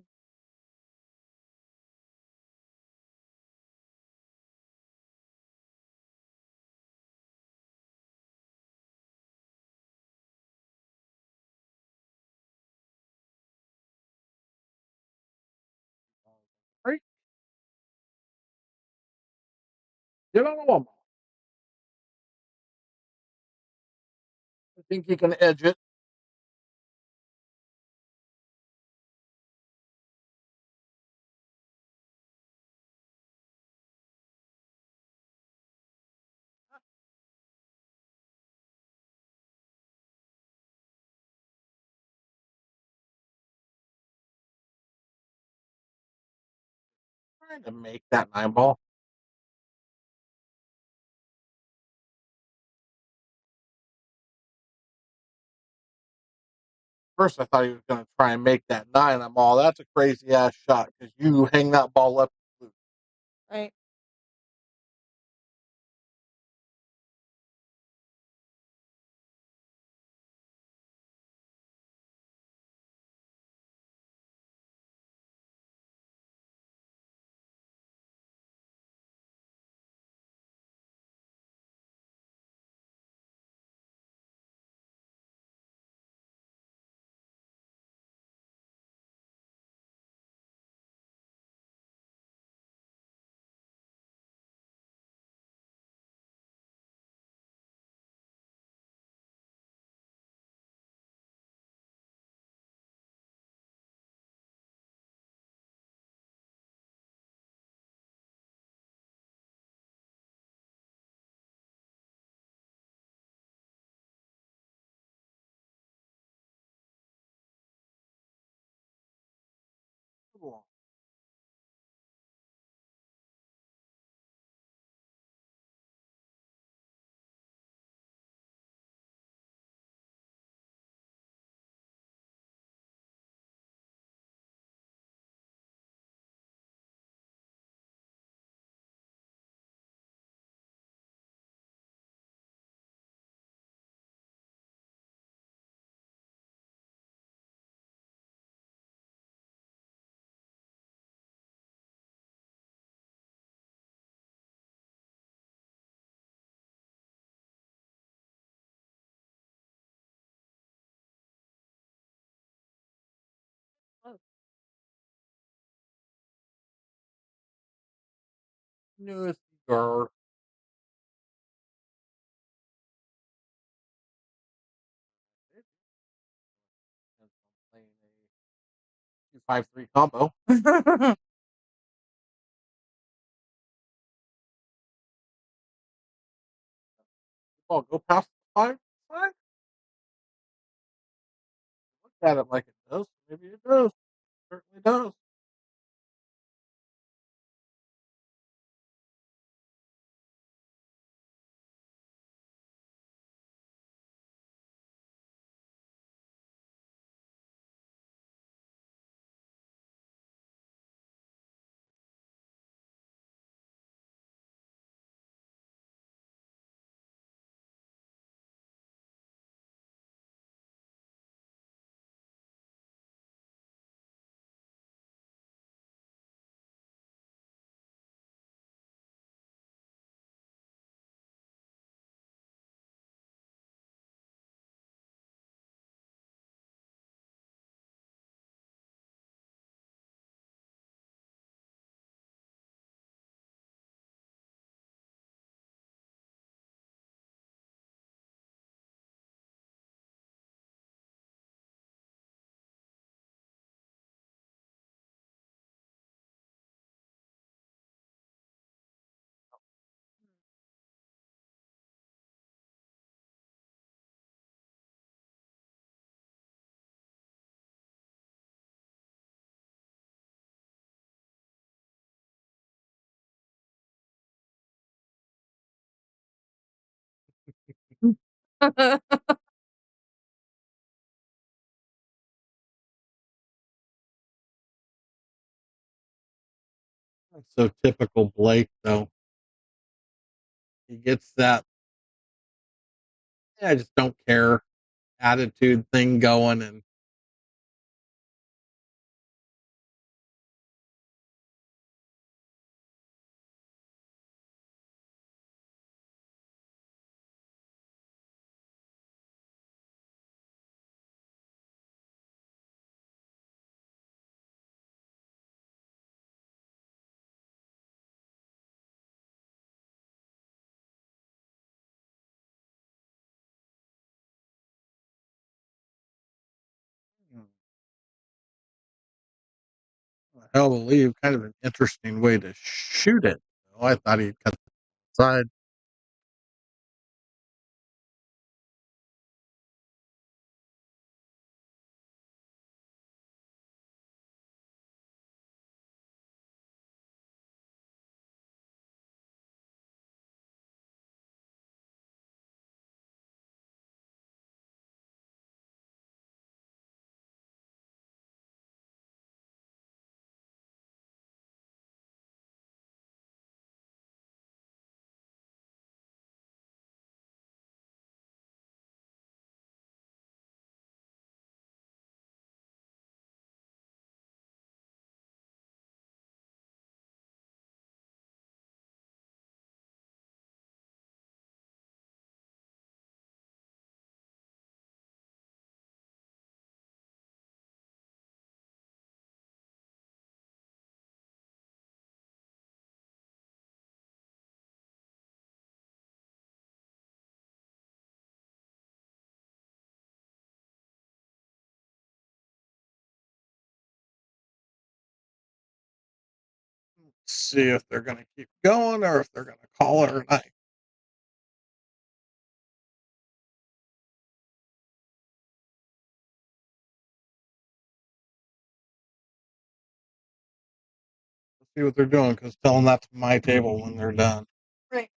Right? Get on the one ball. I think you can edge it. Trying to make that 9 ball. First, I thought he was going to try and make that 9. I'm all, that's a crazy ass shot because you hang that ball up. Right. Close. Newest girl. 5-3 combo. Oh, go past the 5 5? Look at it like it does. Maybe it does. Certainly does. That's so typical Blake, though. He gets that, I just don't care attitude thing going. And hell of a leave, kind of an interesting way to shoot it. I thought he'd cut the side. See if they're going to keep going or if they're going to call it or not. Let's see what they're doing, because tell them that's my table when they're done. Right.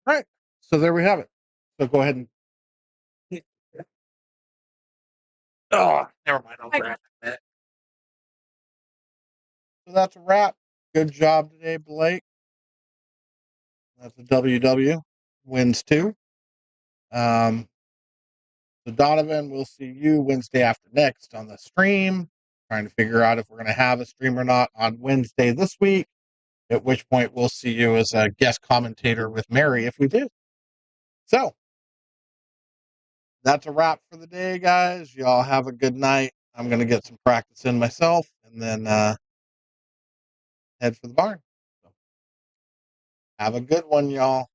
All right. So there we have it. So go ahead and. Oh, never mind. I'll grab it. So that's a wrap. Good job today, Blake. That's a WW. Wins 2. So Donovan, we'll see you Wednesday after next on the stream. Trying to figure out if we're going to have a stream or not on Wednesday this week. At which point we'll see you as a guest commentator with Mary if we do. So that's a wrap for the day, guys. Y'all have a good night. I'm going to get some practice in myself and then head for the barn. So, have a good one, y'all.